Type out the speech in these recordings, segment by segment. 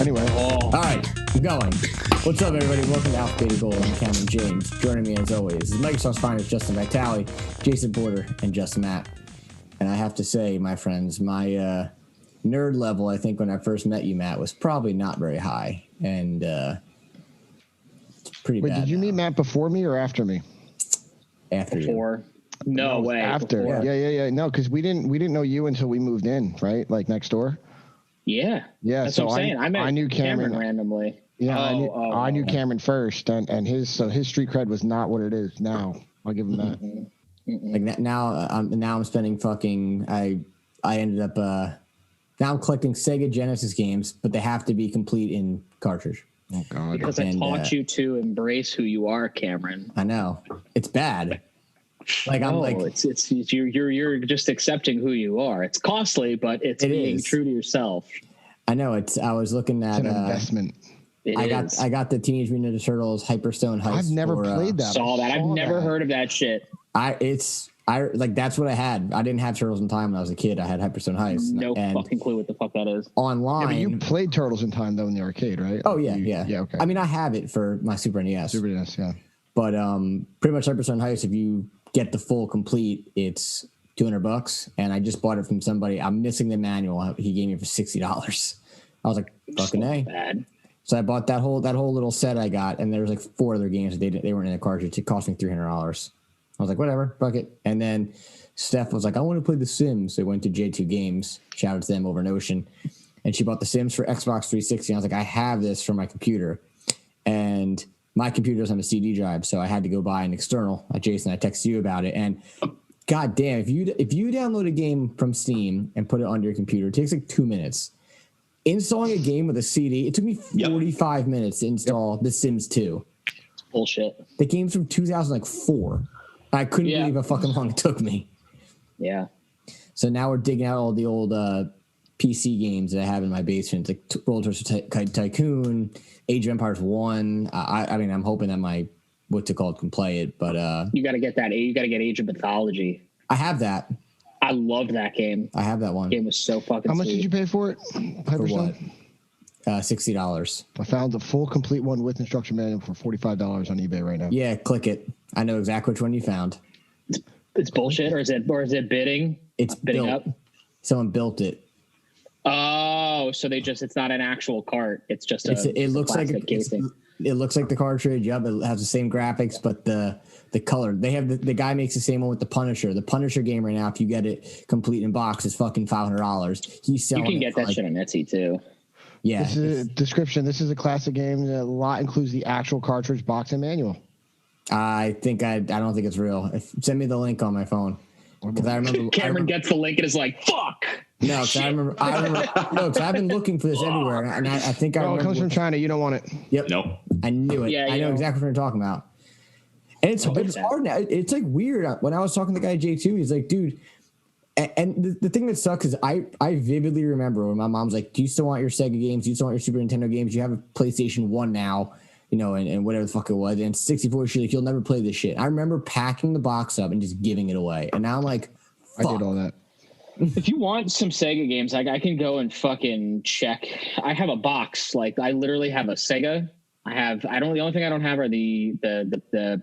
Anyway. All right, I'm going. What's up, everybody? Welcome to Alpha Beta Gold. I'm Cameron James. Joining me, as always, is Microsoft's finest Justin Vitale, Jason Porter, and Justin Matt. And I have to say, my friends, my nerd level, I think when I first met you, Matt, was probably not very high. And it's pretty bad. Wait, did you meet Matt before me or after me? After before. you. No way. After. Before. Yeah. No, because we didn't know you until we moved in, right? Like next door. Yeah. Yeah. That's So what I'm saying. I knew Cameron randomly. Yeah, I knew Cameron first, and his street cred was not what it is now. I'll give him that. Like now I'm spending fucking. I ended up now I'm collecting Sega Genesis games, but they have to be complete in cartridge. Oh God! Because I taught you to embrace who you are, Cameron. I know it's bad. Like no, I'm like it's you're just accepting who you are. It's costly, but it's being true to yourself. I know it's. I was looking at an investment. I got the Teenage Mutant Ninja Turtles Hyperstone Heist. I've never played that. I've never heard of that shit. That's what I had. I didn't have Turtles in Time when I was a kid. I had Hyperstone Heist. No fucking clue what the fuck that is. Online. Yeah, but you played Turtles in Time though in the arcade, right? Oh yeah, yeah. Yeah, okay. I mean, I have it for my Super NES. Super NES, yeah. But pretty much Hyperstone Heist, if you get the full complete, it's $200, and I just bought it from somebody. I'm missing the manual. He gave me for $60. I was like, fucking A. Bad. So I bought that whole little set I got, and there was like 4 other games that they weren't in the cartridge. It cost me $300. I was like, whatever, fuck it. And then Steph was like, I want to play The Sims. They went to J2 Games, shout out to them over an ocean, and she bought The Sims for Xbox 360. I was like, I have this for my computer, and my computer doesn't have a CD drive, so I had to go buy an external. Jason, I texted you about it, and god damn, if you download a game from Steam and put it on your computer, it takes like 2 minutes. Installing a game with a CD, it took me 45 minutes to install The Sims 2. It's bullshit. The game's from 2004. I couldn't believe how fucking long it took me. Yeah. So now we're digging out all the old PC games that I have in my basement, like Roller Coaster Tycoon, Age of Empires 1. I mean, I'm hoping that my what's it called can play it, but you got to get that. You got to get Age of Mythology. I have that. I loved that game. I have that one. The game was so fucking. How much sweet. did you pay for it? For what? $60. I found the full complete one with instruction manual for $45 on eBay right now. Yeah, click it. I know exactly which one you found. It's bullshit, or is it bidding? It's bidding built. up. Someone built it. Oh, so it's not an actual cart. It's just it looks like casing. It looks like the cartridge. Yep, it has the same graphics, but the color. They have the guy makes the same one with the Punisher. The Punisher game right now, if you get it complete in box, is fucking $500. He's selling. You can get that shit on Etsy too. Yeah. This is a description. This is a classic game. A lot includes the actual cartridge, box, and manual. I don't think it's real. Send me the link on my phone. Because I remember Cameron gets the link and is like, "Fuck." No, because I remember. No, because I've been looking for this everywhere, and I think I remember. It comes from China. You don't want it. Yep. Nope. I knew it. Yeah, I know exactly what you're talking about. And it's hard now. It's like weird. When I was talking to the guy J2, he's like, dude. And the thing that sucks is I vividly remember when my mom's like, do you still want your Sega games? Do you still want your Super Nintendo games? You have a PlayStation 1 now, you know, and whatever the fuck it was. And 64, she's like, you'll never play this shit. I remember packing the box up and just giving it away. And now I'm like, fuck. I did all that. If you want some Sega games, I can go and fucking check. I have a box. Like I literally have a Sega. The only thing I don't have are the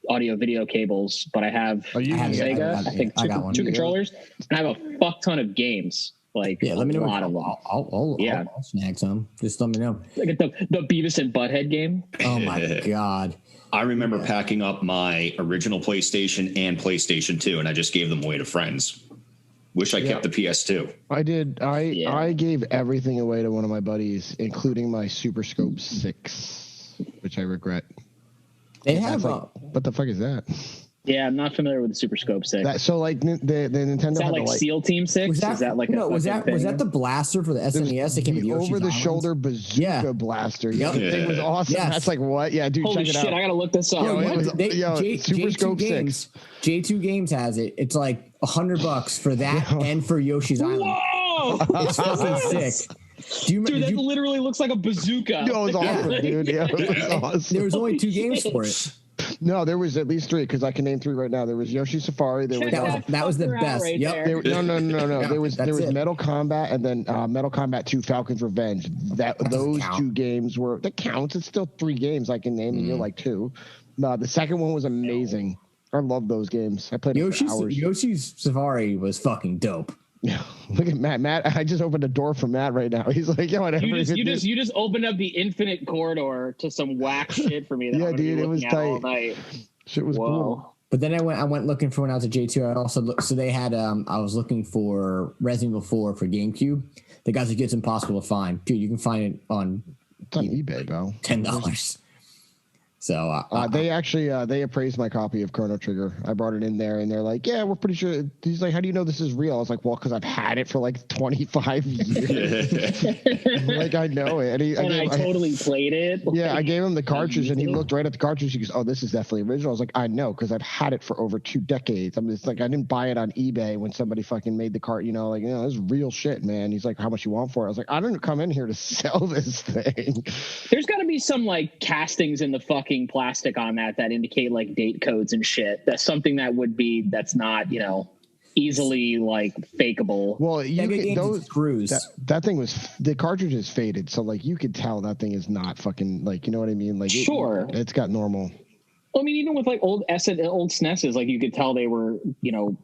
audio video cables, but I have Sega. I think two controllers, and I have a fuck ton of games. Like let me know. I'll snag some. Just let me know. Like the Beavis and Butthead game. Oh my god! I remember packing up my original PlayStation and PlayStation 2, and I just gave them away to friends. Wish I kept the PS2. I did. I gave everything away to one of my buddies, including my Super Scope 6, which I regret. They have what the fuck is that? Yeah, I'm not familiar with the Super Scope 6. So like the Nintendo. Is that like SEAL Team 6? Was that like was that the blaster for the SNES? That came with over the shoulder bazooka blaster. Yep. The thing was awesome. Yes. That's like what? Yeah, dude. Holy check it shit! out. I gotta look this up. Super Scope 6. J2 Games has it. It's like $100 for that and for Yoshi's Island. Whoa! It's fucking sick. Dude, that literally looks like a bazooka. No, it was awesome, dude. Yeah, it was awesome. There was only 2 games for it. No, there was at least 3 because I can name 3 right now. There was Yoshi Safari. There was that was the best. Right yep. there. No. There was it. Metal Combat and then Metal Combat 2: Falcon's Revenge. Those count. 2 games were that counts. It's still 3 games I can name, and you're like 2. The second one was amazing. I love those games. I played it for hours. Yoshi's Safari was fucking dope. Look at Matt. Matt, I just opened a door for Matt right now. He's like, "Yeah, whatever." You just opened up the infinite corridor to some whack shit for me. That Yeah, I'm dude, it was tight. all night. Shit was cool. But then I went looking for when I was at J2. I also looked, so they had I was looking for Resident Evil 4 for GameCube. The guys like it's impossible to find. Dude, you can find it on It's on eBay, bro. $10. So they actually they appraised my copy of Chrono Trigger. I brought it in there, and they're like, "Yeah, we're pretty sure." He's like, "How do you know this is real?" I was like, "Well, because I've had it for like 25 years. Like I know it." And I totally played it. Yeah, I gave him the cartridge, and he looked right at the cartridge. He goes, "Oh, this is definitely original." I was like, "I know, because I've had it for over 2 decades." I mean, it's like I didn't buy it on eBay when somebody fucking made the cart. This is real shit, man. He's like, "How much you want for it?" I was like, "I didn't come in here to sell this thing." There's got to be some like castings in the fucking plastic on that indicate like date codes and shit. That's something that's not easily like fakeable. Well, those screws. That thing was the cartridge is faded, so like you could tell that thing is not fucking like, you know what I mean? Like sure, it's got normal. Well, I mean, even with like old SNESs, like you could tell they were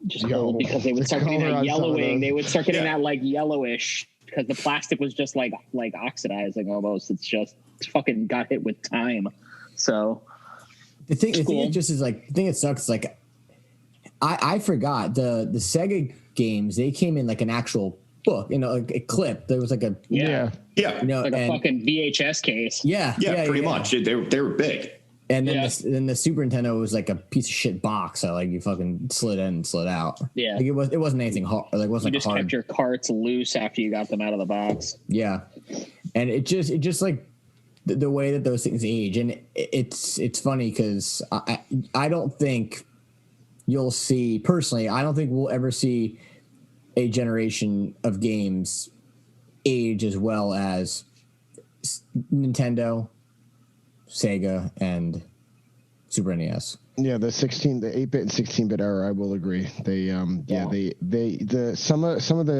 just old because they would start getting that yellowing. They would start getting that like yellowish because the plastic was just like oxidizing almost. It's fucking got hit with time. So the thing it sucks. Like I forgot the Sega games. They came in like an actual book, like a clip. There was like a like a fucking VHS case. Yeah, pretty much. They were big. And then the Super Nintendo was like a piece of shit box. So like you fucking slid in and slid out. Yeah, like it wasn't anything hard. Like it wasn't. You just kept your carts loose after you got them out of the box. Yeah, and it just like. The way that those things age, and it's funny because I don't think you'll see personally. I don't think we'll ever see a generation of games age as well as Nintendo, Sega, and Super NES. Yeah, the 8-bit and 16-bit era, I will agree. Some of the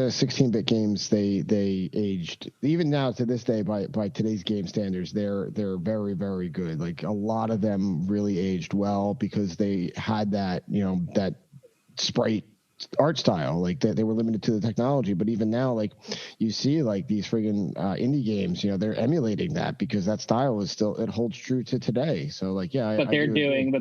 16-bit games they aged even now to this day by today's game standards. They're very, very good. Like a lot of them really aged well because they had that that sprite art style, like that they were limited to the technology. But even now, like you see like these friggin' indie games, they're emulating that because that style is still, it holds true to today. So like, yeah, but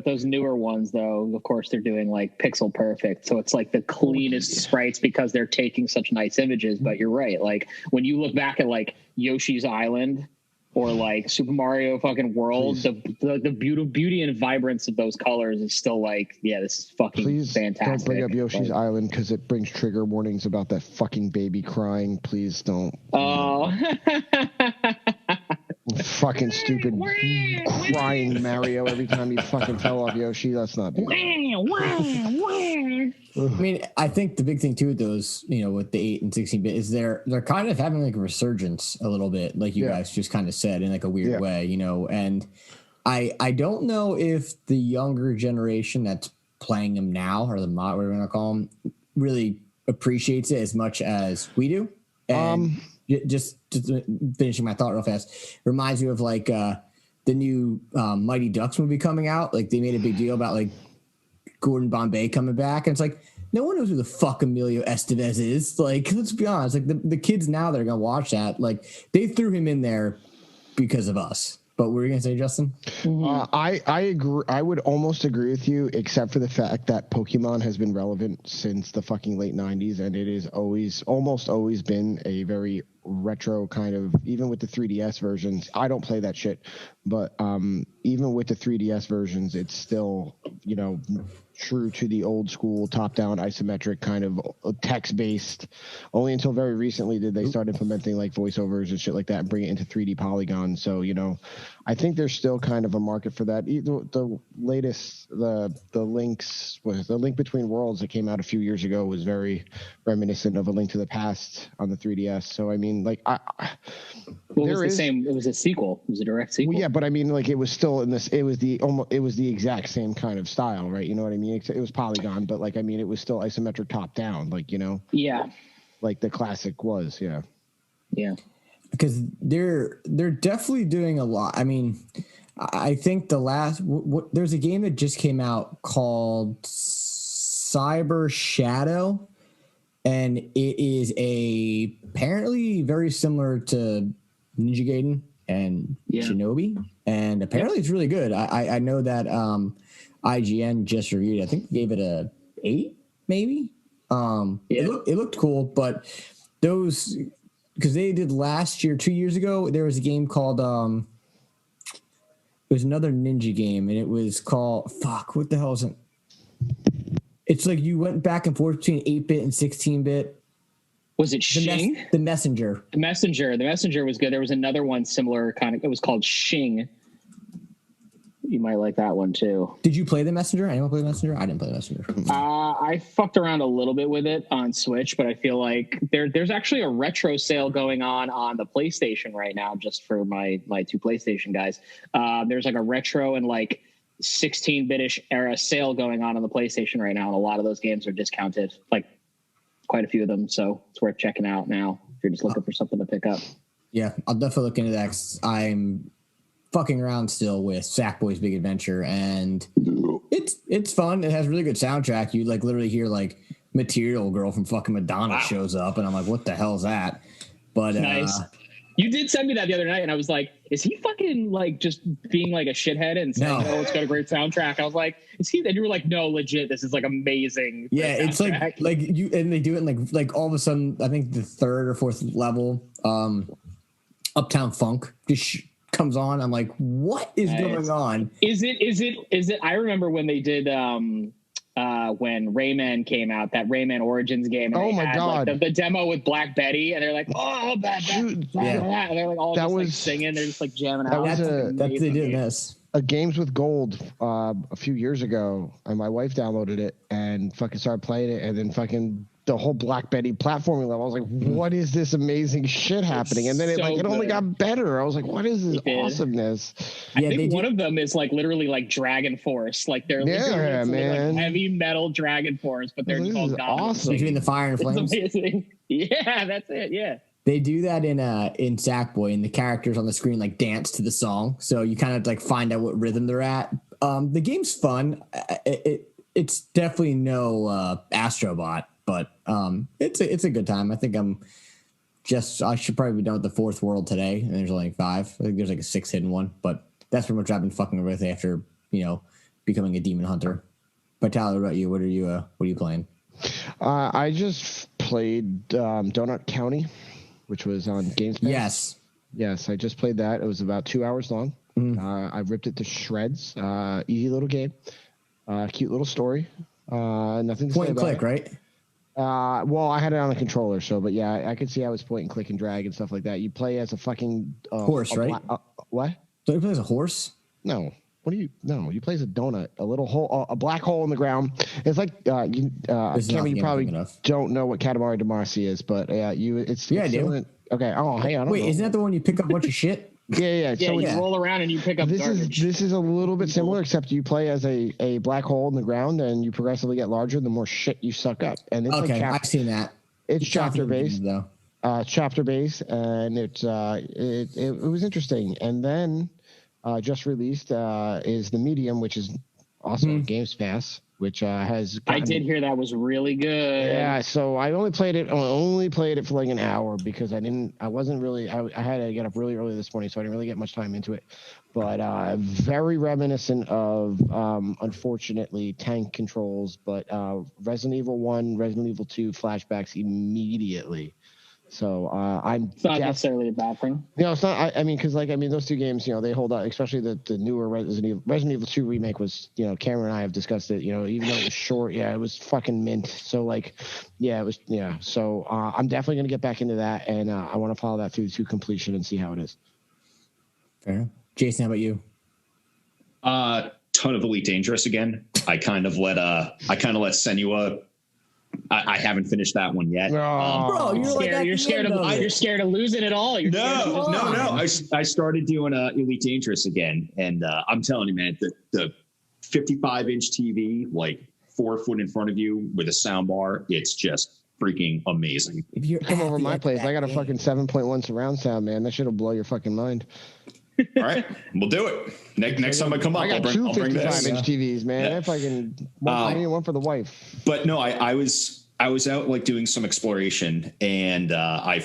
those newer ones though, of course they're doing like pixel perfect. So it's like the cleanest sprites because they're taking such nice images. But you're right. Like when you look back at like Yoshi's Island or like Super Mario fucking World, the beauty and vibrance of those colors is still like, this is fucking fantastic. Don't bring up Yoshi's Island because it brings trigger warnings about that fucking baby crying. Please don't. Oh. Fucking stupid crying Mario every time he fucking fell off Yoshi. That's not good. I mean, I think the big thing too with those, with the 8 and 16-bit is they're kind of having like a resurgence a little bit, like you guys just kind of said in like a weird way, and I don't know if the younger generation that's playing them now, or the mod, whatever you want to call them, really appreciates it as much as we do. And just finishing my thought real fast, reminds me of like the new Mighty Ducks movie coming out. Like they made a big deal about like Gordon Bombay coming back, and it's like no one knows who the fuck Emilio Estevez is. Like, let's be honest, like the kids now that are gonna watch that, like they threw him in there because of us. But what were you gonna say, Justin? I agree. I would almost agree with you, except for the fact that Pokemon has been relevant since the fucking late 90s, and it is almost always been a very retro kind of, even with the 3DS versions. I don't play that shit, but even with the 3DS versions, it's still, true to the old school top-down isometric kind of text-based. Only until very recently did they start implementing like voiceovers and shit like that and bring it into 3D polygons. So, I think there's still kind of a market for that. The latest, the Link Between Worlds that came out a few years ago was very reminiscent of A Link to the Past on the 3DS. So, I mean, like, Well, it was the same. It was a sequel. It was a direct sequel. Well, yeah, but I mean, like, it was still in this. It was the exact same kind of style, right? You know what I mean? It was polygon, but like, I mean, it was still isometric top down, like, you know. Yeah. Like the classic was, yeah. Yeah. Because they're definitely doing a lot. I mean, I think there's a game that just came out called Cyber Shadow, and it is apparently very similar to Ninja Gaiden and Shinobi, and apparently it's really good. I know that IGN just reviewed it. I think gave it a 8, maybe. It looked cool, but those, because they did last year, 2 years ago, there was a game called it was another ninja game, and it was called what the hell is it? It's like you went back and forth between 8-bit and 16-bit. Was it Shing? The Messenger. The Messenger was good. There was another one similar kind of. It was called Shing. You might like that one too. Did you play the Messenger? Anyone play the Messenger? I didn't play the Messenger. I fucked around a little bit with it on Switch, but I feel like there's actually a retro sale going on the PlayStation right now, just for my 2 PlayStation guys. There's like a retro and like 16-bit-ish era sale going on the PlayStation right now, and a lot of those games are discounted, like quite a few of them. So it's worth checking out now if you're just looking for something to pick up. Yeah, I'll definitely look into that. 'Cause I'm fucking around still with Sackboy's Big Adventure, and it's fun. It has really good soundtrack. You like literally hear like Material Girl from fucking Madonna shows up, and I'm like, what the hell is that? But nice. You did send me that the other night, and I was like, is he fucking like just being like a shithead and saying, "Oh, it's got a great soundtrack"? I was like, is he? And you were like, no, legit, this is like amazing. Yeah, it's like you, and they do it in like all of a sudden, I think the 3rd or 4th level, Uptown Funk just comes on. I'm like, what is going on? Is it? I remember when they did when Rayman came out, that Rayman Origins game. And oh my god, like, the demo with Black Betty, and they're like, oh, bad, and they're like all just like singing, they're just like jamming out. That's they did this. A Games with Gold a few years ago, and my wife downloaded it and fucking started playing it, and then fucking the whole Black Betty platforming level. I was like, what is this amazing shit happening? And then it only got better. I was like, what is this awesomeness? I think one of them is like literally like Dragon Force. Like they're man. Like heavy metal Dragon Force, but they're called awesome. Between the fire and flames. Amazing. Yeah, that's it. Yeah. They do that in Sackboy, and the characters on the screen like dance to the song. So you kind of like find out what rhythm they're at. The game's fun. It's definitely no Astrobot, but it's a good time. I think I should probably be done with the 4th world today, and there's only like 5. I think there's like a 6th hidden one, but that's pretty much what I've been fucking with after becoming a demon hunter. But Tyler, what about you? What are you playing? I just played Donut County, which was on Games Pass. Yes, I just played that. It was about 2 hours long. I ripped it to shreds. Easy little game, cute little story. Nothing to point say and about click, it. right? Well, I had it on the controller, so but yeah, I could see how it's point and click and drag and stuff like that. You play as a fucking horse, right? What? Don't you play as a horse? No. You play as a donut, a little hole, a black hole in the ground. It's like Cameron, you probably don't know what Katamari Damacy is, but I do. Okay. Oh, hey, I don't know. Wait, isn't that the one you pick up a bunch of shit? Yeah. So you roll around and you pick up garbage. This is a little bit similar, except you play as a black hole in the ground, and you progressively get larger the more shit you suck up. And it's I've seen that. It's chapter based, though. Chapter based, and it was interesting. And then just released is the Medium, which is also on Games Pass, which has. I did hear that was really good. Yeah, so I only played it for like an hour because I had to get up really early this morning, so I didn't really get much time into it. But very reminiscent of, unfortunately, tank controls, but Resident Evil 1, Resident Evil 2 flashbacks immediately. So it's not necessarily a bad thing. It's not. I mean, those two games, they hold up. Especially the newer Resident Evil 2 remake was, Cameron and I have discussed it. Even though it was short, it was fucking mint. So it was. So I'm definitely gonna get back into that, and I want to follow that through to completion and see how it is. Fair. Jason, how about you? Ton of Elite Dangerous again. I kind of let Senua I haven't finished that one yet. Bro, you're scared of losing it all. No. I started doing Elite Dangerous again, and I'm telling you, man, the 55-inch TV, like 4 foot in front of you with a sound bar, it's just freaking amazing. If you come over my place, I got a fucking 7.1 surround sound, man. That shit'll blow your fucking mind. All right, we'll do it. Next time I come up, I got two 55-inch TVs, man. If I can, one for the wife. But no, I was out like doing some exploration, and I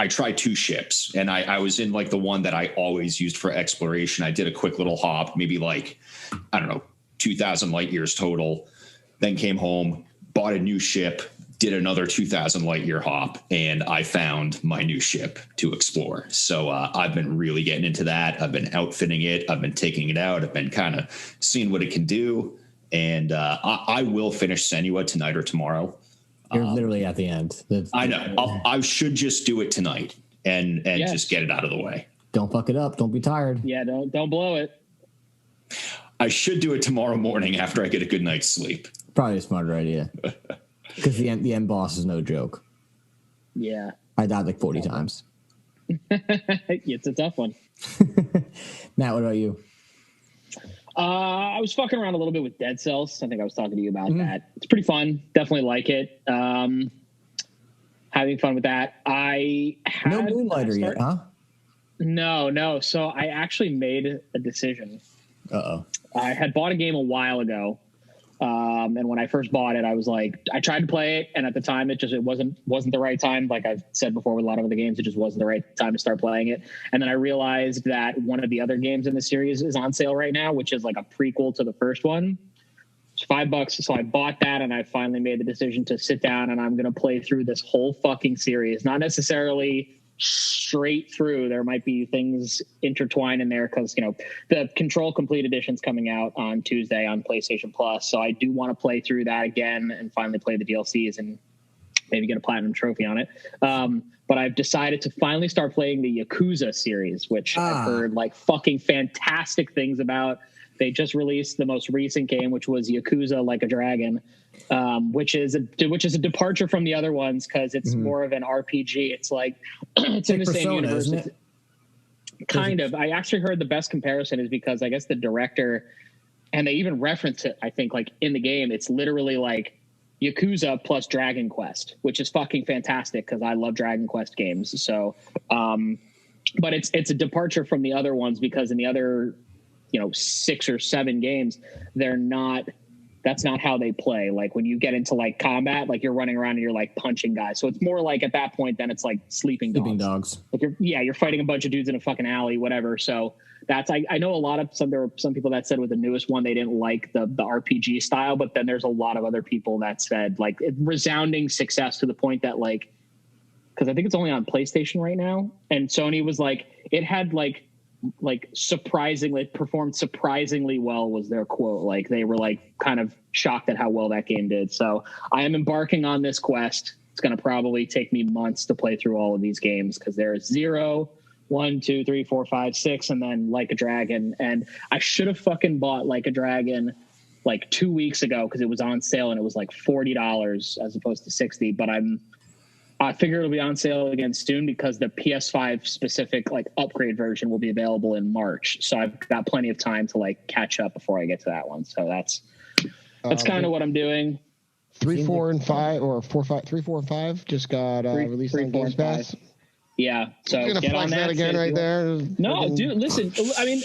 tried 2 ships, and I was in like the one that I always used for exploration. I did a quick little hop, maybe like, I don't know, 2,000 light years total. Then came home, bought a new ship, did another 2,000 light year hop, and I found my new ship to explore. So I've been really getting into that. I've been outfitting it. I've been taking it out. I've been kind of seeing what it can do. And I will finish Senua tonight or tomorrow. You're literally at the end. I know. I should just do it tonight and just get it out of the way. Don't fuck it up. Don't be tired. Yeah, don't blow it. I should do it tomorrow morning after I get a good night's sleep. Probably a smarter idea. Because the end boss is no joke. Yeah. I died like 40 times. It's a tough one. Matt, what about you? I was fucking around a little bit with Dead Cells. I think I was talking to you about that. It's pretty fun. Definitely like it. Having fun with that. No Moonlighter yet, huh? No. So I actually made a decision. Uh-oh. I had bought a game a while ago. And when I first bought it, I was like, I tried to play it, and at the time, it wasn't the right time. Like I've said before with a lot of other games, it just wasn't the right time to start playing it. And then I realized that one of the other games in the series is on sale right now, which is like a prequel to the first one. It's $5, so I bought that, and I finally made the decision to sit down, and I'm going to play through this whole fucking series. Not necessarily straight through. There might be things intertwined in there because, the Control Complete Edition's coming out on Tuesday on PlayStation Plus. So I do want to play through that again and finally play the DLCs and maybe get a platinum trophy on it. But I've decided to finally start playing the Yakuza series, which I've heard like fucking fantastic things about. They just released the most recent game, which was Yakuza Like a Dragon, which is a departure from the other ones because it's more of an RPG. It's like it's in the same universe. Isn't it? Kind of. I actually heard the best comparison is because I guess the director, and they even reference it, I think, like in the game, it's literally like Yakuza plus Dragon Quest, which is fucking fantastic because I love Dragon Quest games. So, but it's a departure from the other ones because in the other 6 or 7 games, that's not how they play. Like when you get into like combat, like you're running around and you're like punching guys. So it's more like at that point, then it's like sleeping dogs. Like you're fighting a bunch of dudes in a fucking alley, whatever. So that's, I know there were some people that said with the newest one, they didn't like the RPG style, but then there's a lot of other people that said like resounding success to the point that like, cause I think it's only on PlayStation right now. And Sony was like, it had like surprisingly performed surprisingly well was their quote. Like they were like kind of shocked at how well that game did. So I am embarking on this quest. It's going to probably take me months to play through all of these games because there's 0, 1, 2, 3, 4, 5, 6, and then Like a Dragon. And I should have fucking bought Like a Dragon like 2 weeks ago because it was on sale and it was like $40 as opposed to $60. But I figure it'll be on sale again soon because the PS5 specific like upgrade version will be available in March. So I've got plenty of time to like catch up before I get to that one. So that's kind of what I'm doing. 3, 4, and 5, or 4, 5, 3, 4, and 5 just got released on Games Pass. Yeah, so you're gonna get flex on that again right there. No, dude, listen. I mean,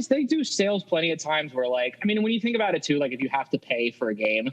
they do sales plenty of times where like, I mean, when you think about it too, like if you have to pay for a game,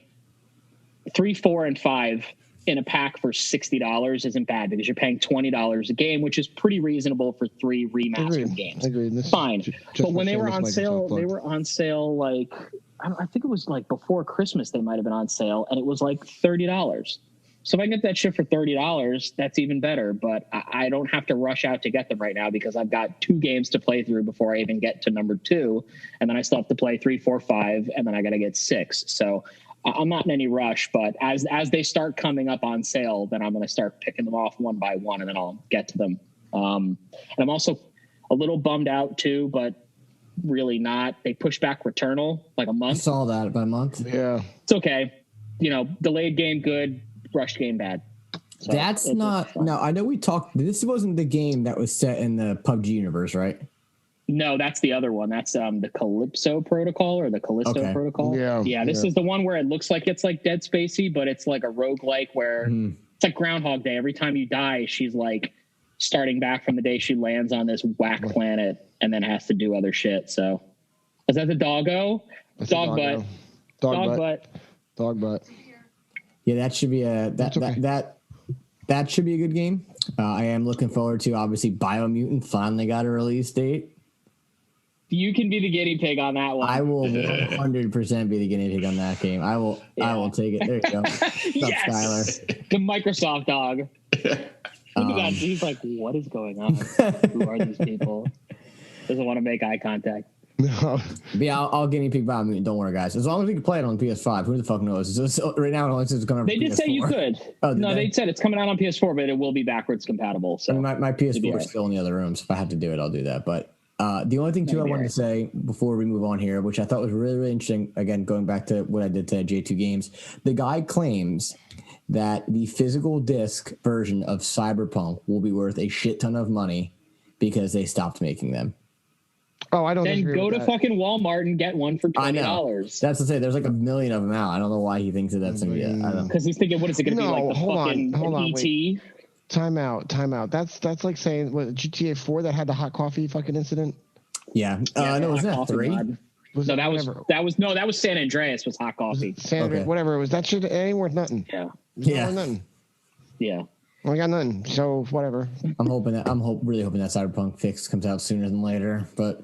3, 4, and 5 in a pack for $60 isn't bad because you're paying $20 a game, which is pretty reasonable for 3 remastered games. Agreed. Fine, but when they were on sale, like I think it was like before Christmas they might have been on sale, and it was like $30. So if I can get that shit for $30, that's even better. But I don't have to rush out to get them right now because I've got 2 games to play through before I even get to number 2, and then I still have to play 3, 4, 5, and then I got to get 6. So I'm not in any rush, but as they start coming up on sale, then I'm going to start picking them off one by one, and then I'll get to them. And I'm also a little bummed out too, but really not. They pushed back Returnal like a month. I saw that by a month. Yeah, it's okay. delayed game good, rushed game bad. So That's not. No, I know we talked. This wasn't the game that was set in the PUBG universe, right? No, that's the other one. That's the Calypso Protocol or the Callisto Protocol. Yeah. This is the one where it looks like it's like Dead Spacey, but it's like a roguelike where it's like Groundhog Day. Every time you die, she's like starting back from the day she lands on this whack planet and then has to do other shit. So, is that the doggo? Dog butt. Dog butt. Yeah, that should be that should be a good game. I am looking forward to, obviously, Biomutant finally got a release date. You can be the guinea pig on that one. I will 100% be the guinea pig on that game. I will take it. There you go. Yes! Skylar? The Microsoft dog. Look at that. He's like, what is going on? Who are these people? Doesn't want to make eye contact. No. But yeah, I'll guinea pig Biomutant. Don't worry, guys. As long as we can play it on PS5. Who the fuck knows? Right now, it only says it's coming. They did say you could. Oh, they said it's coming out on PS4, but it will be backwards compatible. So I mean, my PS4 is still in the other room, so if I have to do it, I'll do that. But the only thing, too, I wanted to say before we move on here, which I thought was really, really interesting, again, going back to what I did to J2 Games, the guy claims that the physical disc version of Cyberpunk will be worth a shit ton of money because they stopped making them. Oh, I don't. Then go to fucking Walmart and get one for $20. That's to say, there's like a million of them out. I don't know why he thinks that that's gonna be. Because he's thinking, what is it going to be like? The hold on, ET. Time out. That's like saying what GTA 4 that had the hot coffee fucking incident. Yeah. No, was that 3? That was San Andreas was hot coffee. Whatever it was. That shit ain't worth nothing. Yeah. Worth nothing. Yeah. I got nothing. So whatever. I'm really hoping that Cyberpunk fix comes out sooner than later, but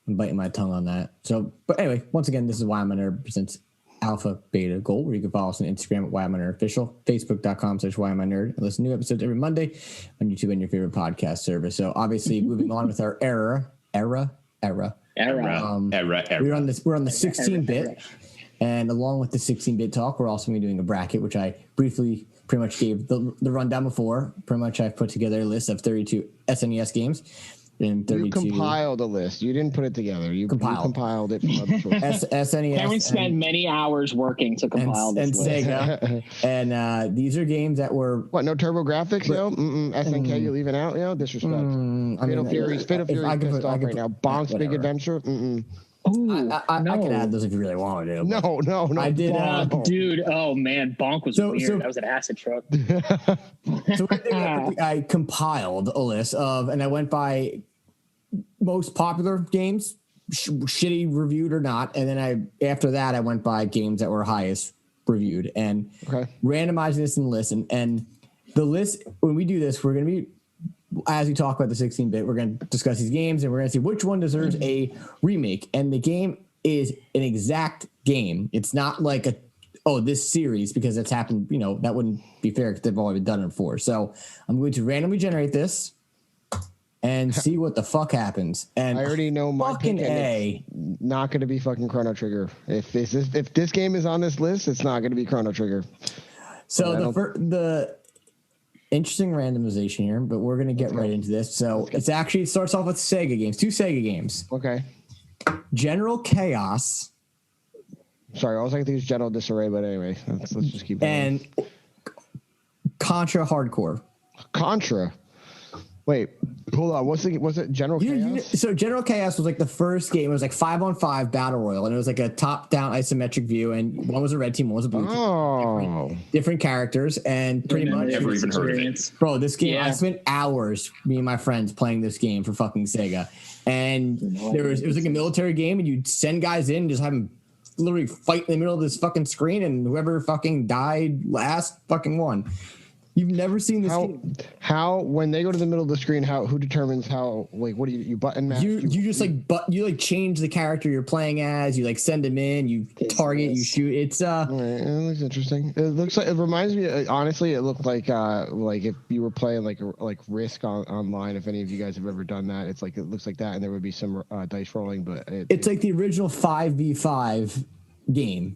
I'm biting my tongue on that. So, but anyway, once again, this is Why I'm a Nerd presents Alpha Beta Gold, where you can follow us on Instagram at Why I'm a Nerd Official, Facebook.com/Why I'm a Nerd, and listen to new episodes every Monday on YouTube and your favorite podcast service. So obviously, moving on with our era. We're on the 16-bit, and along with the 16-bit talk, we're also going to be doing a bracket, which I briefly pretty much gave the rundown before. Pretty much, I've put together a list of 32 SNES games. You compiled a list. You didn't put it together. You compiled it from other sources. SNES. Cameron spent many hours working to compile this list. Sega. And these are games that were... What, no turbo graphics, SNK you leaving out, disrespect. Fatal Fury pissed off right now. Bonk's Big Adventure, I could add those if you really want to. No. I did. Dude, oh man, Bonk was weird. That was an acid truck. So I compiled a list of, and I went by most popular games, shitty reviewed or not, and then after that I went by games that were highest reviewed and randomizing this in the list. And the list, when we do this, we're going to be, as we talk about the 16-bit, we're going to discuss these games and we're going to see which one deserves a remake. And the game is an exact game. It's not like this series, because it's happened, that wouldn't be fair because they've already done it before. So I'm going to randomly generate this and see what the fuck happens. And I already know my fucking pick, not going to be fucking Chrono Trigger. If this game is on this list, it's not going to be Chrono Trigger. So the interesting randomization here, but we're going to get right into this. So it starts off with Sega games, 2 Sega games. Okay. General Chaos. Sorry, I was like, these General Disarray, but anyway, let's just keep going. And Contra Hardcore. Contra. Wait, hold on. Was it General Chaos? So General Chaos was like the first game. It was like 5-on-5 battle royal, and it was like a top-down isometric view. And one was a red team, one was a blue team. Oh, different characers, and pretty much never even heard of it. Bro, this game, I spent hours, me and my friends, playing this game for fucking Sega. And it was like a military game, and you'd send guys in, and just have them literally fight in the middle of this fucking screen, and whoever fucking died last fucking won. You've never seen this game. How when they go to the middle of the screen, who determines how, like, what do you button match? You just you change the character you're playing as, you like send them in, you target, you shoot. It's it looks interesting. It reminds me, honestly, it looked like if you were playing like Risk online, if any of you guys have ever done that, it looks like that, and there would be some dice rolling, but it's like the original 5v5 game.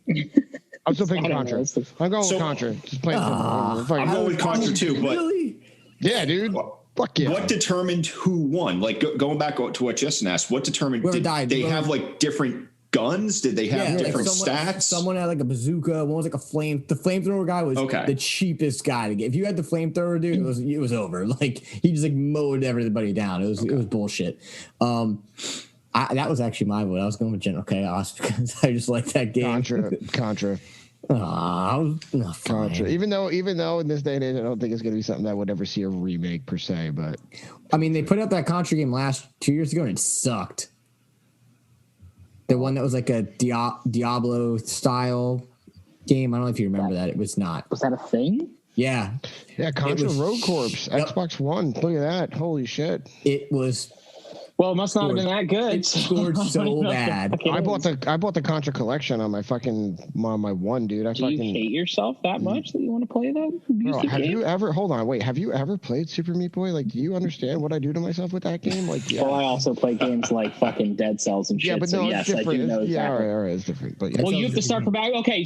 I'm still picking Contra. I'm going with Contra. Just playing. I'm going with Contra too, but really? Yeah, dude. Fuck yeah. What determined who won? Like going back to what Justin asked, what determined? Did they have like different guns? Did they have different stats? Someone had like a bazooka. One was like a flame. The flamethrower guy was the cheapest guy to get. If you had the flamethrower, dude, it was over. Like he just like mowed everybody down. It was bullshit. That was actually my vote. I was going with General Chaos because I just like that game. Contra. Contra. Even though in this day and age, I don't think it's going to be something that would ever see a remake per se. But I mean, they put out that Contra game 2 years ago and it sucked. The one that was like a Diablo style game. I don't know if you remember that. It was not. Was that a thing? Yeah. Yeah, Contra Road Corps, Xbox One. Look at that. Holy shit. It was. Well, it must not have been that good. It scored so bad. I bought the Contra collection on my one, dude. Do you hate yourself that much that you want to play that? Bro, have you ever played Super Meat Boy? Like, do you understand what I do to myself with that game? Like, yeah. Well, I also play games like fucking Dead Cells and shit. Yeah, but no, so it's yes, different. I do know exactly. All right, it's different. But yeah. Well, you have to start from back. Okay,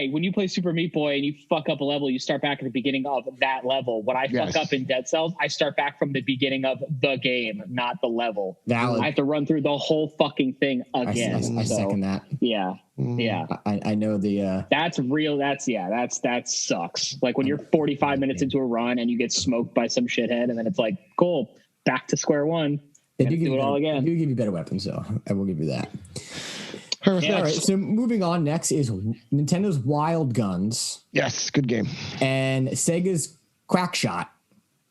when you play Super Meat Boy and you fuck up a level, you start back at the beginning of that level. When I fuck up in Dead Cells, I start back from the beginning of the game, not the level. Valid. I have to run through the whole fucking thing again. I second that. Yeah. Yeah. I know the that's real. That sucks. Like when you're 45 minutes into a run and you get smoked by some shithead and then it's like, cool, back to square one. They do it all again. They do give you better weapons though. I will give you that. All right, so moving on, next is Nintendo's Wild Guns. Yes, good game. And Sega's Quackshot.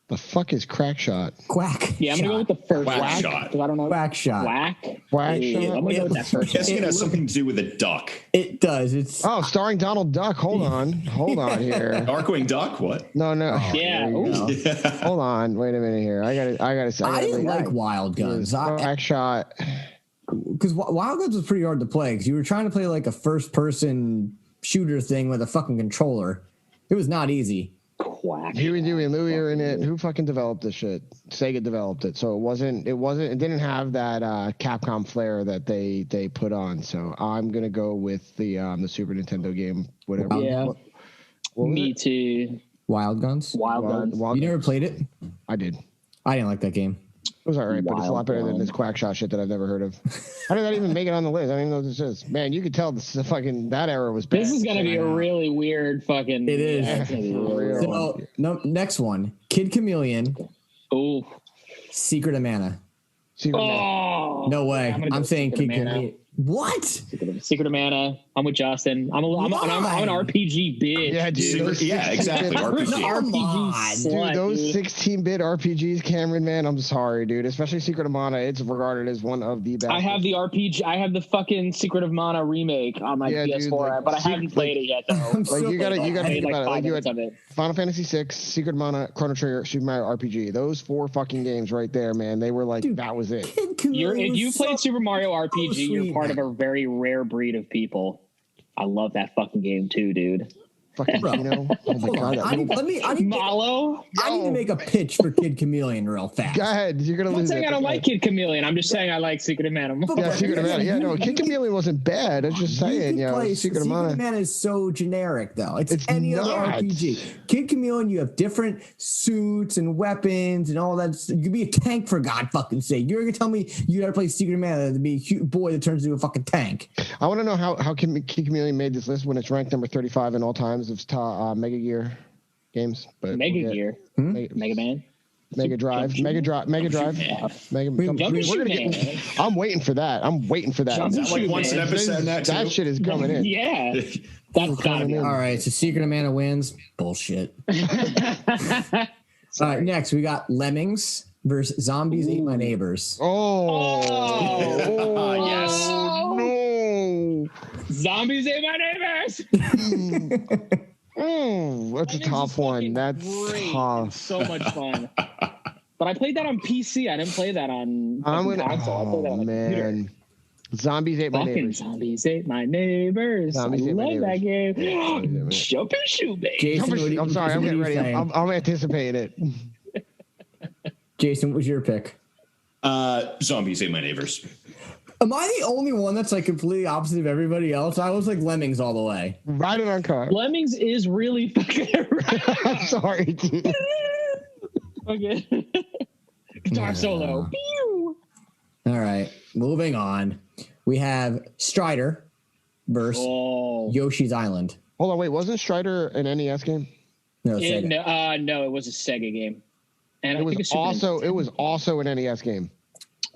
The fuck is Crackshot? Quack. Yeah, I'm gonna go with the first Quack shot. I don't know. Quackshot. Quack Yeah, shot. I'm gonna go with that first. I guess it has something to do with a duck. It does. It's starring Donald Duck. Hold on here. Darkwing Duck. What? No. Yeah. Hold on. Wait a minute here. I gotta say. I didn't like Wild Guns. Quackshot. Because Wild Guns was pretty hard to play because you were trying to play like a first-person shooter thing with a fucking controller. It was not easy. Quack. Huey, Dewey, and Louie are in it. Who fucking developed this shit? Sega developed it, so it didn't have that Capcom flair that they put on. So I'm gonna go with the Super Nintendo game, whatever. Yeah. Me too. Wild Guns. Wild Guns. You never played it? I did. I didn't like that game. It was all right, but it's a lot better than this Quackshot shit that I've never heard of. How did that even make it on the list? I don't even know what this is. Man, you could tell that era was bad. This is going to be a really weird fucking... It is. Next one. Kid Chameleon. Oh. Secret of Mana. No way. I'm saying Kid Chameleon. What? Secret of Mana. I'm with Justin. I'm an RPG bitch. Yeah, dude. Exactly. RPG dude, those 16-bit RPGs, Cameron, man, I'm sorry, dude. Especially Secret of Mana. It's regarded as one of the best. I have the RPG. I have the fucking Secret of Mana remake on my PS4, but I haven't played it yet, though. You gotta think about it. Like you had of it. Final Fantasy VI, Secret of Mana, Chrono Trigger, Super Mario RPG. Those 4 fucking games right there, man. They were like, dude, that was it. If you played Super Mario RPG, you're part of a very rare breed of people. I love that fucking game too, dude. Fucking Kino. Oh my god. I need to make a pitch for Kid Chameleon real fast. Go ahead. You're gonna lose. I'm not saying I don't like Kid Chameleon. I'm just saying I like Secret of Mana. Yeah, Secret of Mana. Yeah, no, Kid Chameleon wasn't bad. I'm just saying, Secret of Mana is so generic though. It's any other RPG. Kid Chameleon, you have different suits and weapons and all that. You could be a tank for God fucking sake. You're gonna tell me you gotta play Secret of Mana to be a cute boy that turns into a fucking tank. I want to know how Kid Chameleon made this list when it's ranked number 35 in all times of Mega Gear games. But Mega Gear, Mega Man, Mega Drive. I'm waiting for that. Is that like once an episode? That shit is coming in. Yeah, that's gotta be. All right, so Secret of Mana wins. Bullshit. All right, next we got Lemmings versus Zombies Ate My Neighbors. Yes. No. Zombies Ate My Neighbors. That's a tough one. That's tough. It's so much fun. But I played that on PC. I didn't play that on console. I played that on computer. Zombies Ate My Neighbors. Zombies Ate My Neighbors. I love that game. Jump and shoot, baby. Jason, I'm sorry. I'm getting ready. I'm anticipating it. Jason, what was your pick? Zombies Ate My Neighbors. Am I the only one that's like completely opposite of everybody else? I was like Lemmings all the way. Riding on car. Lemmings is really fucking. I'm sorry, dude. Okay. Guitar solo. All right, moving on. We have Strider versus Yoshi's Island. Hold on, wait. wasn't Strider an NES game? No, Sega. No, it was a Sega game. And it was also an NES game.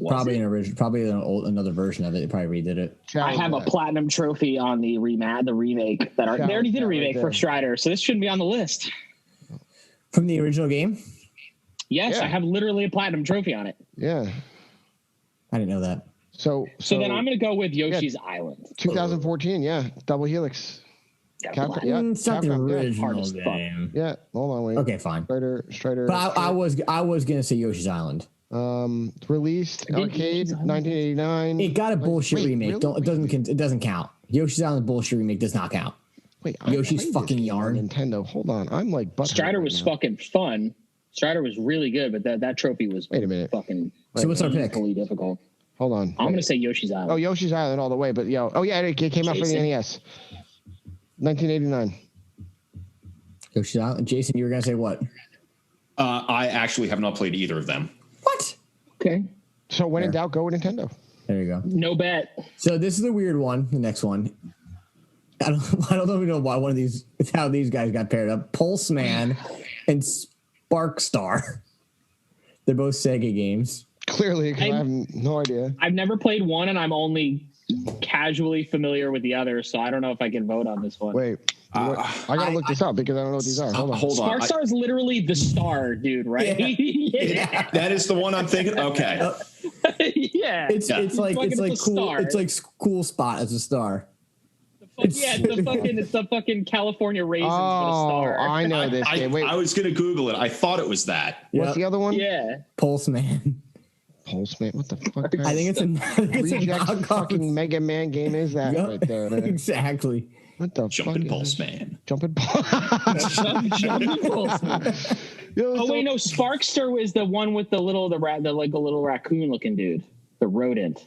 Probably another version of it. They probably redid it. I have a platinum trophy on the remake they already did a remake for Strider, so this shouldn't be on the list. From the original game? Yes, yeah. I have literally a platinum trophy on it. Yeah. I didn't know that. So then I'm going to go with Yoshi's Island. 2014, yeah. Double Helix. It's not the original game. Yeah, hold on, wait. Okay, fine. Strider. But I was going to say Yoshi's Island. Released arcade 1989. It got a bullshit remake. Really? It doesn't count. Yoshi's Island bullshit remake does not count. Wait, Yoshi's fucking yarn. Nintendo. Hold on, I'm like Strider was fucking fun. Strider was really good, but that trophy was fucking. So what's our pick? Difficult. Hold on. I'm gonna say Yoshi's Island. Oh, Yoshi's Island all the way, but it came out for the NES. 1989. Yoshi's Island. Jason, you were gonna say what? I actually have not played either of them. What? Okay. So when in doubt, go with Nintendo. There you go. No bet. So this is a weird one. The next one. I don't even know why one of these. It's how these guys got paired up. Pulse Man and Sparkstar. They're both Sega games. Clearly, because I have no idea. I've never played one, and I'm only casually familiar with the other, so I don't know if I can vote on this one. Wait. I gotta look this up because I don't know what these are. Hold on. Sparkstar is literally the star, dude, right? Yeah. That is the one I'm thinking. Okay. Yeah. It's like cool. It's like cool spot as a star. It's the fucking California Raisins with a star. I know this game. Wait. I was gonna Google it. I thought it was that. What's the other one? Yeah. Pulse Man. Pulse Man. What the fuck? I think it's a fucking Mega Man game is that right there? Man. Exactly. What the Jumping Pulse Man. Jumping Pulse. Man. Wait, no. Sparkster was the one with the little raccoon looking dude, the rodent.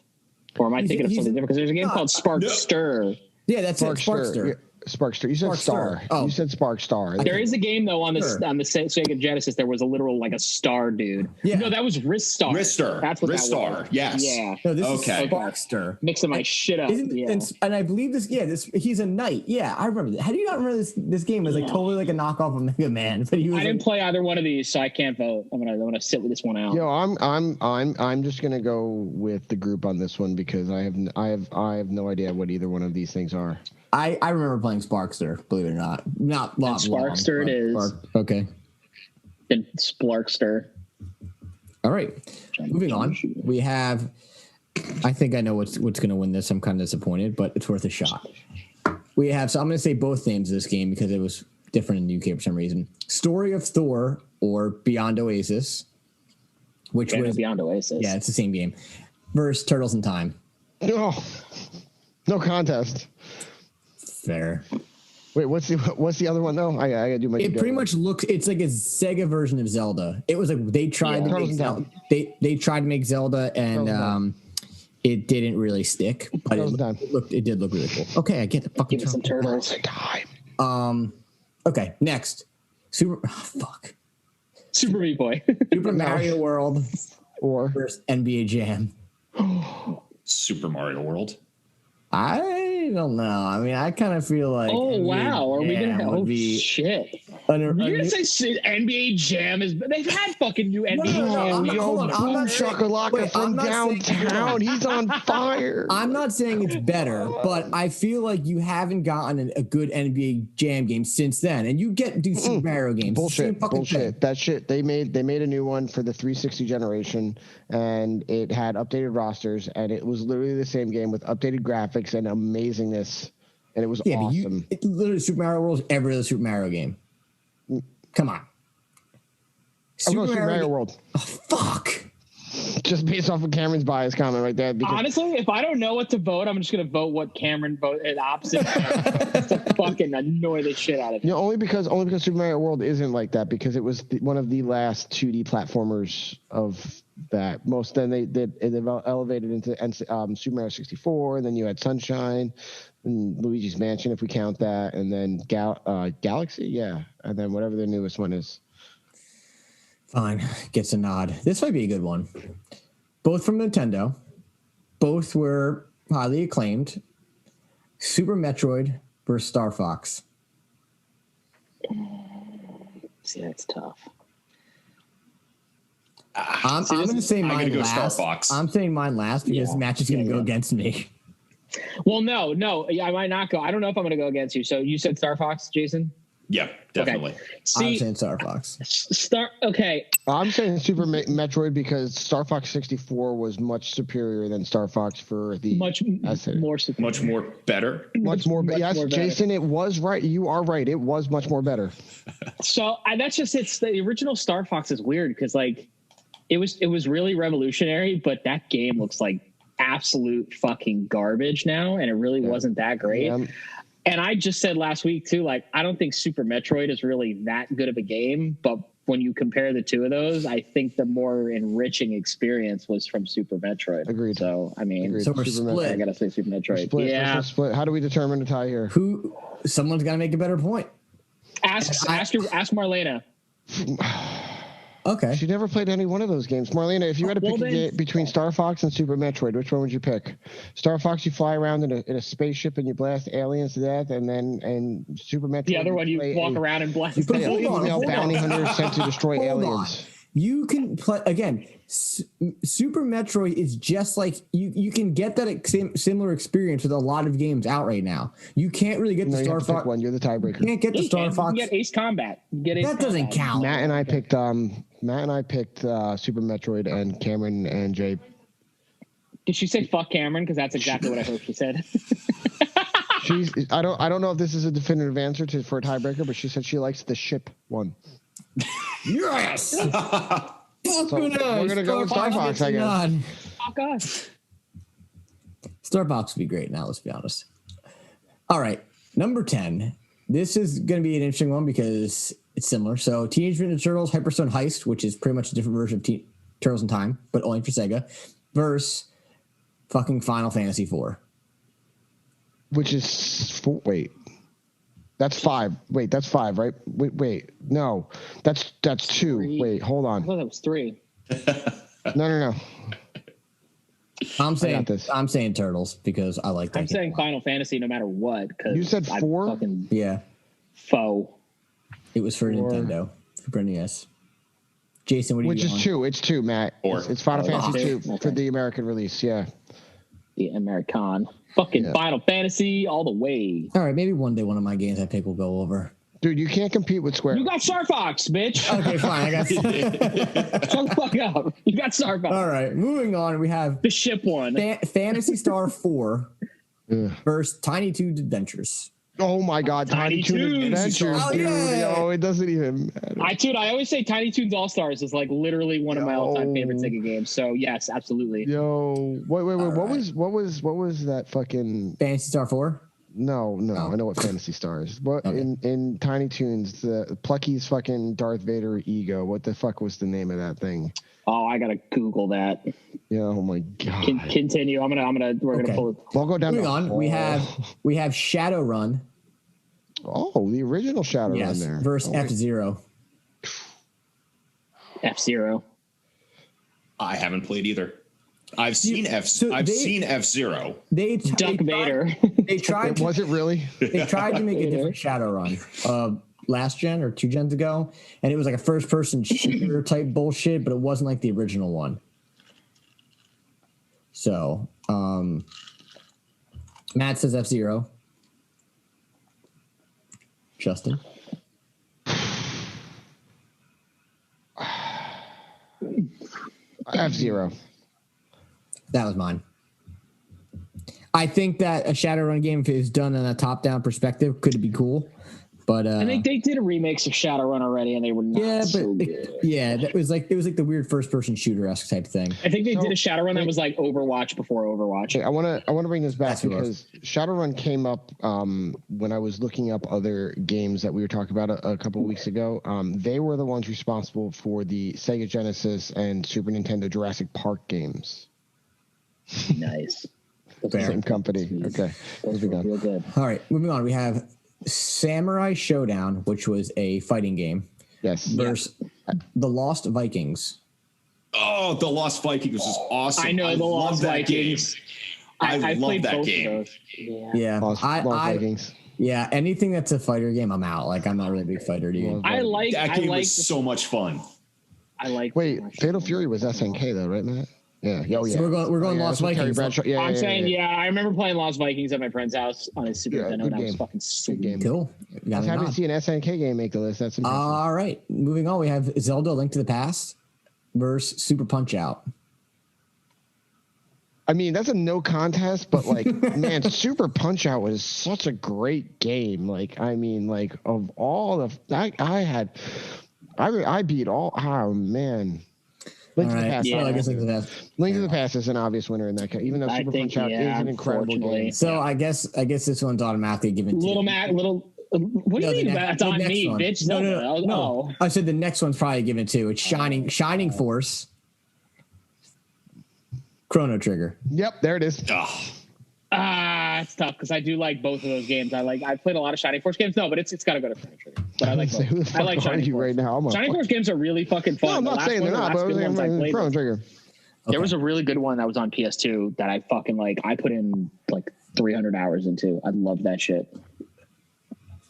Or am I thinking of something different? Because there's a game called Sparkster. Yeah, that's Sparkster. Yeah. Sparkster. You said Star. Oh. You said Sparkstar. There is a game though on the Sega Genesis. There was a literal like a star dude. Yeah. No, that was Ristar. That's what Ristar. That was. Yes. Yeah. No, this is Sparkster. Mixing my shit up. And I believe this. Yeah, he's a knight. Yeah, I remember that. How do you not remember this game? It was like totally like a knockoff of Mega Man. But I didn't play either one of these, so I can't vote. I'm gonna sit with this one out. I'm just gonna go with the group on this one because I have no idea what either one of these things are. I remember playing Sparkster, believe it or not. Not Sparkster long, it is. Okay. And Splarkster. All right. Moving on. We have, I think I know what's going to win this. I'm kind of disappointed, but it's worth a shot. So I'm going to say both names of this game because it was different in the UK for some reason. Story of Thor or Beyond Oasis, which was Beyond Oasis. Yeah, it's the same game. Versus Turtles in Time. No contest. Fair. Wait, what's the other one though? I gotta do my. It pretty much looks. It's like a Sega version of Zelda. It was like they tried to make Zelda. They tried to make Zelda, and it didn't really stick. But it did look really cool. Okay, I get the fucking Turtles. Okay, next. Super Meat Boy. Super Mario World or versus NBA Jam. Super Mario World. I don't know. I mean, I kind of feel like. Oh wow! Are we gonna? Shit! You're gonna say NBA Jam is? They've had fucking new NBA Jam. I'm not Shakalaka from downtown. He's on fire. I'm not saying it's better, but I feel like you haven't gotten a good NBA Jam game since then, and you do Super Mario games. Bullshit. That shit. They made a new one for the 360 generation, and it had updated rosters, and it was literally the same game with updated graphics and amazingness, and it was awesome. Literally, Super Mario World is every other Super Mario game. Come on. Super Mario World. Oh, fuck. Just based off of Cameron's bias comment right there. Honestly, if I don't know what to vote, I'm just going to vote what Cameron voted opposite. To fucking annoy the shit out of me. Only because Super Mario World isn't like that, because it was one of the last 2D platformers of that. Then they elevated into Super Mario 64, and then you had Sunshine and Luigi's Mansion, if we count that, and then Galaxy, yeah, and then whatever the newest one is. Fine, gets a nod. This might be a good one. Both from Nintendo. Both were highly acclaimed Super Metroid versus Star Fox. See, that's tough. I'm going to say mine last. Star Fox. I'm saying mine last because Matt is going to go against me. Well, no, I might not go. I don't know if I'm going to go against you. So you said Star Fox, Jason? Yeah, definitely. Okay. See, I'm saying Star Fox. Okay. I'm saying Super Metroid because Star Fox 64 was much superior than Star Fox for the much more better. Much more. Yes, more better. Jason, it was right. You are right. It was much more better. So that's just it's the original Star Fox is weird because like it was really revolutionary, but that game looks like absolute fucking garbage now, and it really wasn't that great. Yeah. And I just said last week too, like I don't think Super Metroid is really that good of a game, but when you compare the two of those, I think the more enriching experience was from Super Metroid. Agreed. So I mean, so we're split. I gotta say Super Metroid. We're split. How do we determine a tie here? Someone's got to make a better point. Ask Marlena. Okay. She never played any one of those games. Marlena, if you had to pick a game between Star Fox and Super Metroid, which one would you pick? Star Fox, you fly around in a spaceship and you blast aliens to death, and Super Metroid, the other one you walk around and blast. You play a female bounty hunter sent to destroy aliens. You can play again. Super Metroid is just like you can get that similar experience with a lot of games out right now. You can't really get the Star Fox one. You're the tiebreaker. You can't get the Star Fox. You get Ace Combat. That doesn't count. Matt and I picked Super Metroid, and Cameron and Jay. Did she say fuck Cameron? Because that's exactly what I hope she said. I don't know if this is a definitive answer for a tiebreaker, but she said she likes the ship one. Yes. So we're gonna go with Star Fox, I guess. Fuck us. Star Fox would be great now, let's be honest. All right, number 10. This is going to be an interesting one because it's similar. So Teenage Mutant Ninja Turtles Hyperstone Heist, which is pretty much a different version of Turtles in Time, but only for Sega, versus fucking Final Fantasy IV. Which is wait. That's 5. Wait, that's 5, right? Wait. No. That's 2. 3. Wait, hold on. I thought that was 3. No. I'm saying Turtles because I like that. I'm saying Final Fantasy no matter what. You said 4? Yeah. Foe. It was for Nintendo. For NES. Jason, what do you Which is 2. It's 2, Matt. It's Final Fantasy 2 for the American release, yeah. The American. Fucking Final Fantasy all the way. All right, maybe one day one of my games I pick will go over. Dude, you can't compete with Square. You got Star Fox, bitch. Okay, fine. I got Shut the fuck up. You got Star Fox. All right, moving on. We have the ship one. Fantasy Star 4 versus Tiny Toons Adventures. Oh my God, Tiny Toons Adventures, dude. Oh, it doesn't even matter. I always say Tiny Toons All Stars is like literally one of my all-time favorite Sega games. So yes, absolutely. Wait. What was that fucking Fantasy Star 4? No. I know what Fantasy Star is. But in Tiny Toons, the Plucky's fucking Darth Vader ego. What the fuck was the name of that thing? Oh, I gotta Google that. Yeah. Oh my God. Continue. We're gonna pull it. We'll go down. Moving on. We have Shadowrun. Oh, the original Shadowrun there. Versus F-Zero. F-Zero. I haven't played either. I've seen F-Zero. Duck Vader. They tried. Was it really? They tried to make a different Shadowrun last gen or 2 gens ago, and it was like a first-person shooter type bullshit, but it wasn't like the original one. So, Matt says F-Zero. Justin? F-Zero. That was mine. I think that a Shadowrun game, if it was done in a top-down perspective, could be cool. But I think they did a remix of Shadowrun already, and they were not so good. It was like the weird first-person shooter-esque type thing. I think they did a Shadowrun that was like Overwatch before Overwatch. I want to bring this back because Shadowrun came up when I was looking up other games that we were talking about a couple of weeks ago. They were the ones responsible for the Sega Genesis and Super Nintendo Jurassic Park games. Nice. Same company. Okay. Real good. All right, moving on. We have Samurai Showdown, which was a fighting game. Yes. Versus The Lost Vikings. Oh, The Lost Vikings was awesome. I know The Lost Vikings. I love played that both game. of those. Yeah. Yeah, Lost Vikings. Yeah, anything that's a fighter game, I'm out. Like, I'm not really a big fighter dude. That game was so much fun. Wait, Fatal Fury was SNK though, right, Matt? Yeah. Oh, yeah. So we're going Lost Vikings. I'm saying, I remember playing Lost Vikings at my friend's house on his Super Nintendo. That was fucking sweet. Game. Cool. I was happy to see an SNK game make the list. That's impressive. All right, moving on. We have Zelda: Link to the Past versus Super Punch Out. I mean, that's a no contest, but like, man, Super Punch Out was such a great game. Like, I mean, like of all the, I beat all. Oh man, Link to the Past. Yeah, I guess Link to the Past. Link to the Past is an obvious winner in that case, even though Super Punch Out is an incredible game. So I guess this one's automatically given to Little Mac. What do you mean that's on me, bitch? No. I said the next one's probably given to. It's Shining Force. Chrono Trigger. Yep, there it is. It's tough because I do like both of those games. I played a lot of Shining Force games. No, but it's got to go to Chrono Trigger. But I like both. Who the fuck I like Shining Force right now. Shining Force games are really fucking fun. No, I'm not saying they're not, but I was saying Chrono Trigger. There was a really good one that was on PS2 that I fucking like. I put in like 300 hours into. I love that shit.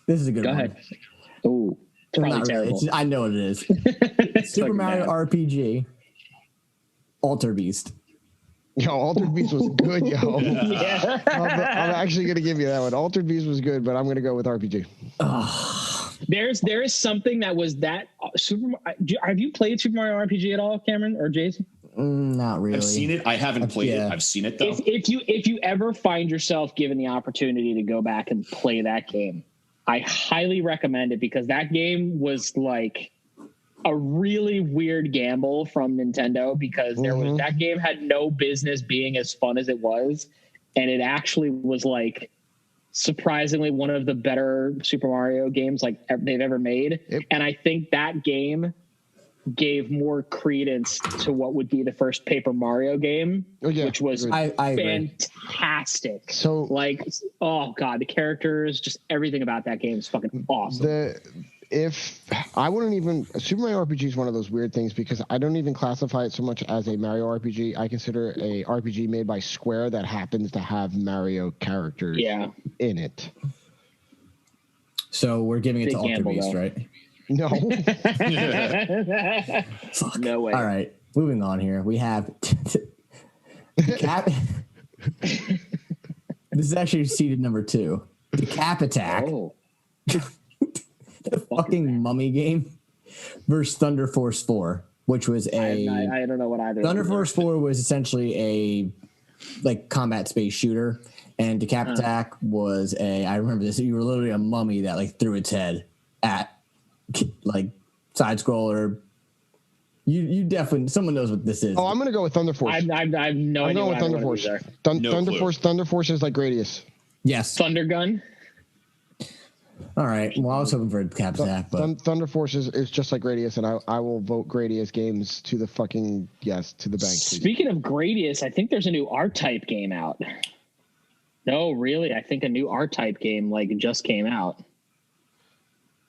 This is a good one. Go ahead. Oh, it's probably terrible. Really. I know what it is. Super Mario RPG. Alter Beast. Yo, Altered Beast was good, yo. Yeah. I'm actually going to give you that one. Altered Beast was good, but I'm going to go with RPG. There is something that was that have you played Super Mario RPG at all, Cameron or Jason? Not really. I've seen it. I haven't played it. I've seen it though. If you ever find yourself given the opportunity to go back and play that game, I highly recommend it because that game was like a really weird gamble from Nintendo because that game had no business being as fun as it was, and it actually was like surprisingly one of the better Super Mario games like they've ever made. Yep. And I think that game gave more credence to what would be the first Paper Mario game, which was fantastic. So like, oh god, the characters, just everything about that game is fucking awesome. I wouldn't even Super Mario RPG is one of those weird things because I don't even classify it so much as a Mario RPG. I consider it a RPG made by Square that happens to have Mario characters in it. So we're giving it to Alter Beast, right? No. Fuck. No way. All right, moving on here. We have Cap. This is actually seeded number 2. The Cap Attack. Oh. The fucking mummy game versus Thunder Force 4, which was I don't know what either. Thunder Force 4 was essentially a like combat space shooter, and the Cap Attack was I remember this. You were literally a mummy that like threw its head at like side scroller. You definitely someone knows what this is. Oh, I'm gonna go with Thunder Force. I have no idea. I'm going with Thunder Force. Thunder Force is like Gradius. Yes. Thunder Gun. All right. Well, I was hoping for a Cap Attack, but Thunder Force is just like Gradius, and I will vote Gradius games to the fucking to the bank. Please. Speaking of Gradius, I think there's a new R-Type game out. No, really, I think a new R-Type game like just came out.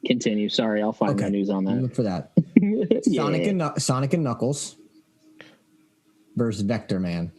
Continue. Sorry, I'll find the news on that. Look for that. Sonic and Knuckles versus Vector Man.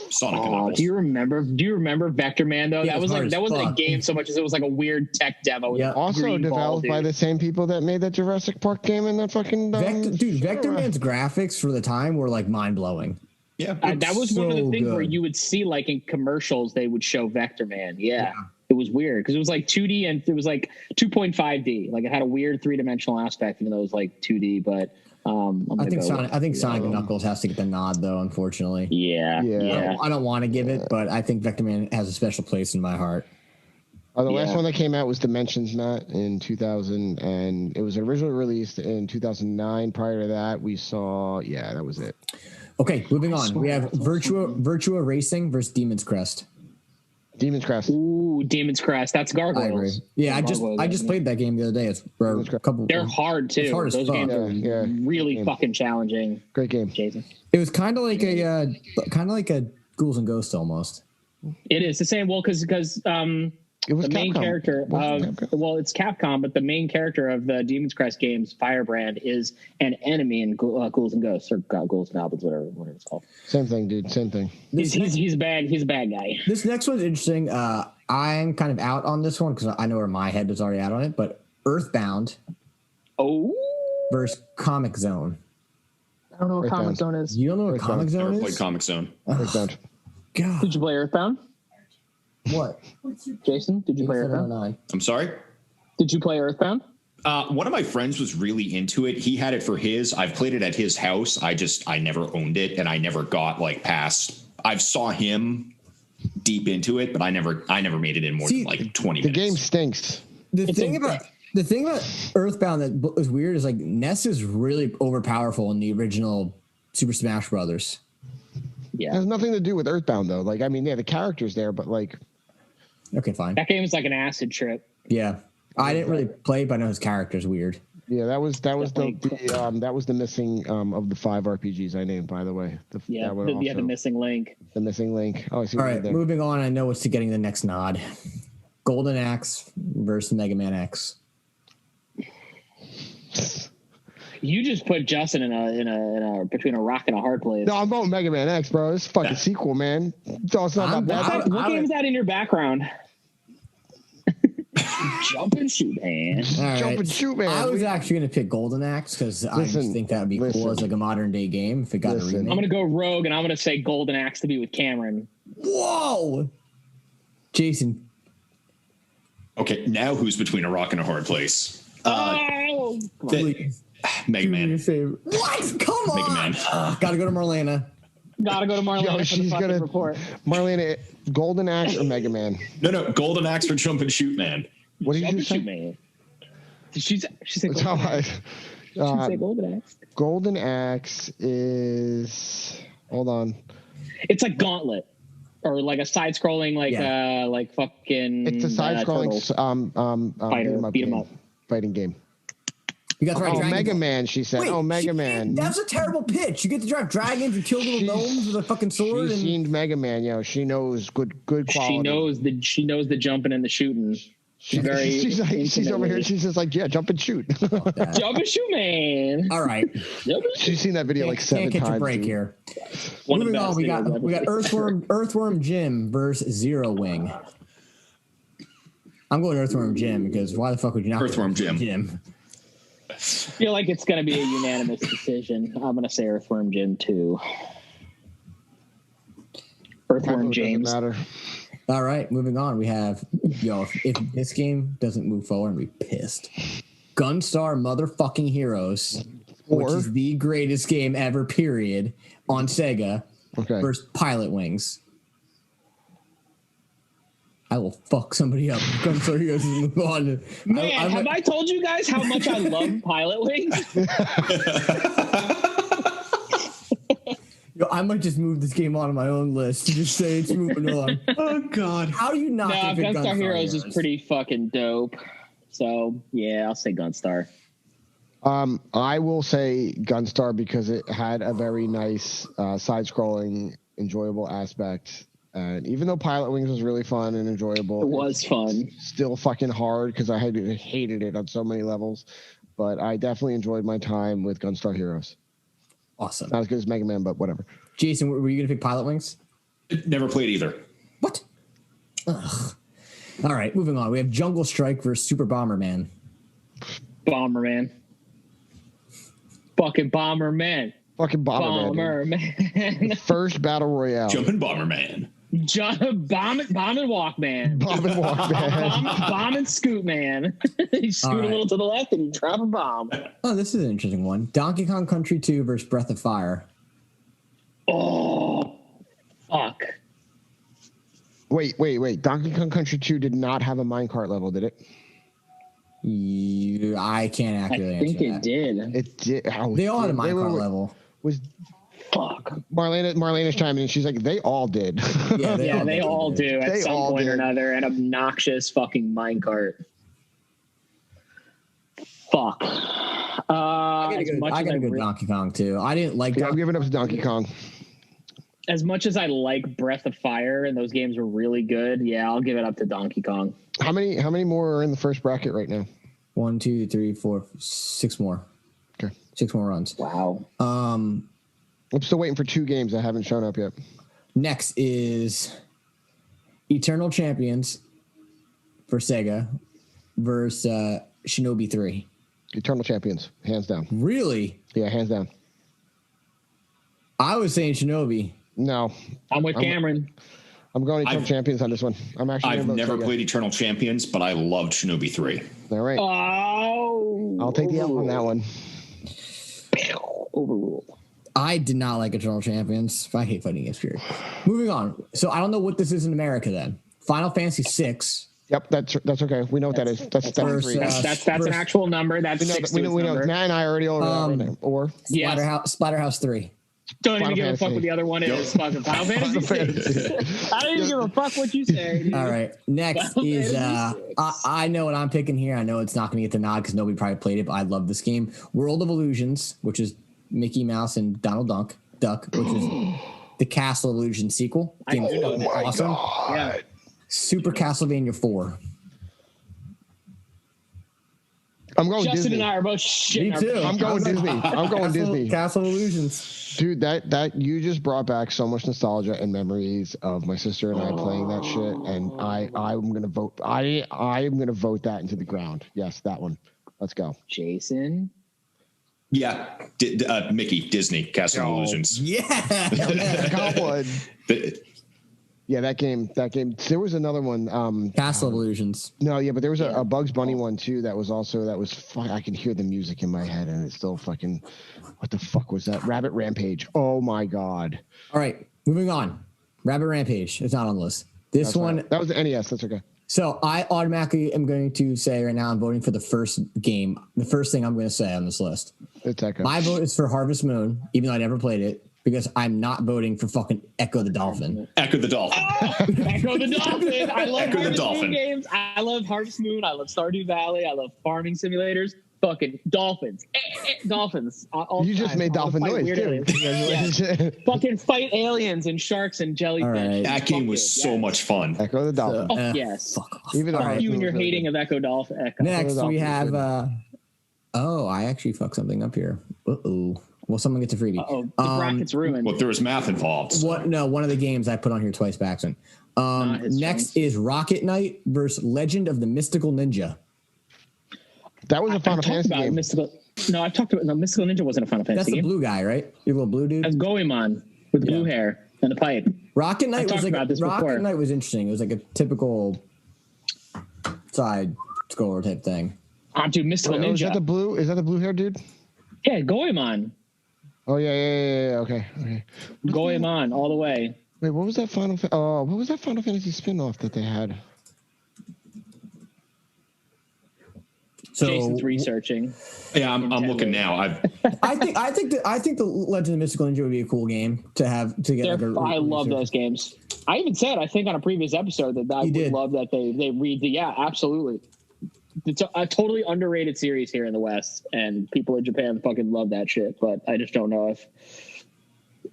Sonic and Knuckles. Do you remember Vector Man though? Yeah, that wasn't a game so much as it was like a weird tech demo. Yeah. Also developed by the same people that made that Jurassic Park game and that fucking Vector Man's graphics for the time were like mind blowing. Yeah, that was one of the things where you would see like in commercials they would show Vector Man. Yeah. It was weird because it was like 2D and it was like 2.5D. Like it had a weird 3-dimensional aspect, even though it was like 2D. But I think Sonic and Knuckles has to get the nod, though. Unfortunately, yeah. I don't want to give it, but I think Vector Man has a special place in my heart. The last one that came out was Dimensions, Matt, in 2000, and it was originally released in 2009. Prior to that, we saw that was it. Okay, moving on. We have Virtua Racing versus Demon's Crest. Demon's Crest. Ooh, Demon's Crest. That's Gargoyles. I agree. Yeah, I just played that game the other day. It's a couple. They're hard too. Hard Those games are really fucking challenging. Great game, Jason. It was kind of like a Ghouls and Ghosts almost. It is the same. Well, because It was The main Capcom. character Wasn't of Capcom? well, it's Capcom, but the main character of the Demon's Crest games, Firebrand, is an enemy in Ghouls and Ghosts or Ghouls and Goblins, whatever it's called. Same thing, dude. Same thing. He's bad. He's a bad guy. This next one's interesting. I'm kind of out on this one because I know where my head is already out on it. But Earthbound Oh, versus Comic Zone. I don't know what Earthbound. Comic Zone is. You don't know what Comic Zone Never is? played Comic Zone. Earthbound. God, Did you play Earthbound, what? Jason? Did you play Earthbound? 709. I'm sorry. Did you play Earthbound? One of my friends was really into it. He had it for his. I've played it at his house. I never owned it, and I never got like past. I saw him deep into it, but I never made it in more than like 20 The minutes. game stinks. The thing about Earthbound that is weird is like Ness is really overpowerful in the original Super Smash Brothers. It Yeah, has nothing to do with Earthbound though. Like, I mean, yeah, the character's there, but like, Okay, fine. that game is like an acid trip. Yeah, I didn't really play it, but I know his character's weird. yeah, that was Definitely. that was the missing of the 5 RPGs I named, by the way. Yeah, that one the also- missing link. the missing link. Oh, I see All what you right, did there. moving on. I know what's getting the next nod. Golden Axe versus Mega Man X. You just put Justin in a between a rock and a hard place. No, I'm voting Mega Man X, bro. This fucking sequel, man. So it's not I'm that bad. down. What game is that in your background? Jump and shoot, man. All right. Jump and shoot, man. I was actually going to pick Golden Axe because I just Listen, think that would be cool as like a modern day game if it got a Listen. remake. I'm gonna go rogue and I'm gonna say Golden Axe to be with Cameron. Whoa, Jason. Okay, now who's between a rock and a hard place? Oh, Please. Mega Do me a Man. favor. What? Come on. Mega Man. Gotta go to Marlena. gotta go to Marlena Yo, for the she's fucking gonna report. Marlena, Golden Axe or Mega Man? No, Golden Axe for Jump and Shoot Man. What did Jump you and shoot, say? man. She said That's Golden how Axe. I. She said Golden Axe. Golden Axe is. Hold on. It's like Gauntlet, or like a side-scrolling, like fucking. It's a side-scrolling Turtles. Fighter, beat 'em up. fighting game. You got to ride Oh, dragons. Mega Man. She said. Wait, Oh, Mega she- Man. That's a terrible pitch. You get to drive dragons and kill little gnomes with a fucking sword. She's And seen Mega Man. Yo, she knows good quality. She knows the jumping and the shooting. She's very. She's over here. intimately- She's just like, yeah, jump and shoot. Jump and shoot, man. all right, Jump and shoot. She's seen that video like 7 can't catch times. a break dude. here. One of the Moving on, best we got videos ever. Earthworm Jim versus Zero Wing. I'm going Earthworm Jim because why the fuck would you not? Earthworm Jim. I feel like it's going to be a unanimous decision. I'm going to say Earthworm Jim too. Earthworm Doesn't James. matter. All right, moving on. We have if this game doesn't move forward, I'm gonna be pissed. Gunstar Motherfucking Heroes, which Or- is the greatest game ever, period, on Sega, Okay. versus Pilot Wings. I will fuck somebody up. Gunstar Heroes is move on. Man, have I told you guys how much I love Pilot Wings? I might just move this game onto my own list to just say it's moving on. Oh God. How do you not? No, pick Gunstar Heroes is pretty fucking dope. So yeah, I'll say Gunstar. I will say Gunstar because it had a very nice side-scrolling, enjoyable aspect. And even though Pilot Wings was really fun and enjoyable, It was fun. it's still fucking hard because I hated it on so many levels. But I definitely enjoyed my time with Gunstar Heroes. Awesome. Not as good as Mega Man, but whatever. Jason, were you gonna pick Pilot Wings? Never played either. What? Ugh. All right, moving on. We have Jungle Strike versus Super Bomberman. Bomberman. Fucking Bomberman. Fucking Bomberman. Bomberman. First battle royale. Jumping Bomberman. Bomb and walk, man. Bomb and walk, man. Bomb and scoot, man. You scoot All right. a little to the left and you drop a bomb. Oh, this is an interesting one. Donkey Kong Country 2 versus Breath of Fire. Oh, fuck. Wait. Donkey Kong Country 2 did not have a minecart level, did it? I can't I accurately think answer it that. did. It did. How They all had a wait, minecart wait. level. Was Fuck. Marlena's chiming in? She's like, they all did. Yeah, Yeah, they all do at They some all point or did. another. An obnoxious fucking minecart. Fuck. I As much gotta as go really- Donkey Kong too. I didn't like Yeah, I'm Donkey giving up to Donkey Kong. as much as I like Breath of Fire and those games were really good, yeah, I'll give it up to Donkey Kong. How many more are in the first bracket right now? 1, 2, 3, 4, 6 more. Okay. 6 more runs. Wow. I'm still waiting for 2 games that haven't shown up yet. Next is Eternal Champions for Sega versus Shinobi 3. Eternal Champions, hands down. Really? Yeah, hands down. I was saying Shinobi. No. I'm with Cameron. I'm going Eternal Champions on this one. I've never played Eternal Champions, but I loved Shinobi 3. All right. Oh. I'll take the L on that one. Overruled. I did not like Eternal Champions. I hate fighting games, period. Moving on. So I don't know what this is in America then. Final Fantasy 6. Yep, that's okay. We know what that is. That's 3. That's an actual number. That's we know. Matt and I already know that. Or Splatterhouse 3. Don't even give a fuck what the other one is. Fucking Final Fantasy. I don't even give a fuck what you say. Dude. All right. Next is I know what I'm picking here. I know it's not going to get the nod because nobody probably played it, but I love this game. World of Illusions, which is Mickey Mouse and Donald Duck, which is the Castle Illusion sequel. Game is fucking awesome. Yeah. Super Castlevania 4. I'm going Justin Disney. and I are both shitting. Me too. I'm going Disney. I'm going Disney. Castle Illusions. Dude, that you just brought back so much nostalgia and memories of my sister and I playing that shit, and I'm gonna vote. I'm gonna vote that into the ground. Yes, that one. Let's go. Jason. Yeah, Mickey, Disney, Castle Illusions. Yeah. Got one. Yeah, that game. There was another one. Castle Illusions. No, yeah, but there was a Bugs Bunny one too. That was I can hear the music in my head, and it's still fucking. What the fuck was that? Rabbit Rampage. Oh my god. All right, moving on. Rabbit Rampage. It's not on the list. This one. Right. That was the NES. That's okay. So I automatically am going to say right now I'm voting for the first game. The first thing I'm going to say on this list. It's Echo. My vote is for Harvest Moon, even though I never played it, because I'm not voting for fucking Echo the Dolphin. Echo the Dolphin. Echo the Dolphin. I love Echo the Harvest Dolphin. Moon games. I love Harvest Moon. I love Stardew Valley. I love farming simulators. Fucking dolphins. Dolphins. All You just time. made dolphin noise, too. Yeah. Fucking fight aliens and sharks and jellyfish. Right. That game was so much fun. Echo the Dolphin. Oh, yes. Fuck off. Even though You and your hating of Echo Dolphin. Echo. Next we Dolphin have. is I actually fucked something up here. Uh-oh. Well, someone gets a freebie. Uh-oh. The bracket's ruined. Well, there was math involved. So. What? No, one of the games I put on here twice by accident. Next is Rocket Knight versus Legend of the Mystical Ninja. That was a Final Fantasy game. Mystical Ninja wasn't a Final Fantasy That's the game. blue guy, right? Your little blue dude. That's Goemon with blue hair and the pipe. Rocket Knight was talked like about this Rocket before. Knight was interesting. It was like a typical side scroller type thing. Dude, Mystical Oh, is Ninja. that the blue? Is that the blue hair dude? Yeah, Goemon. Oh yeah. Okay. Goemon all the way. Wait, what was that Final Fantasy spin-off that they had? So Jason's researching. Yeah, I'm looking now. I think the Legend of Mystical Ninja would be a cool game to get. I love those games. I even said I think on a previous episode that I would love that they read the absolutely. It's a totally underrated series here in the West, and people in Japan fucking love that shit. But I just don't know if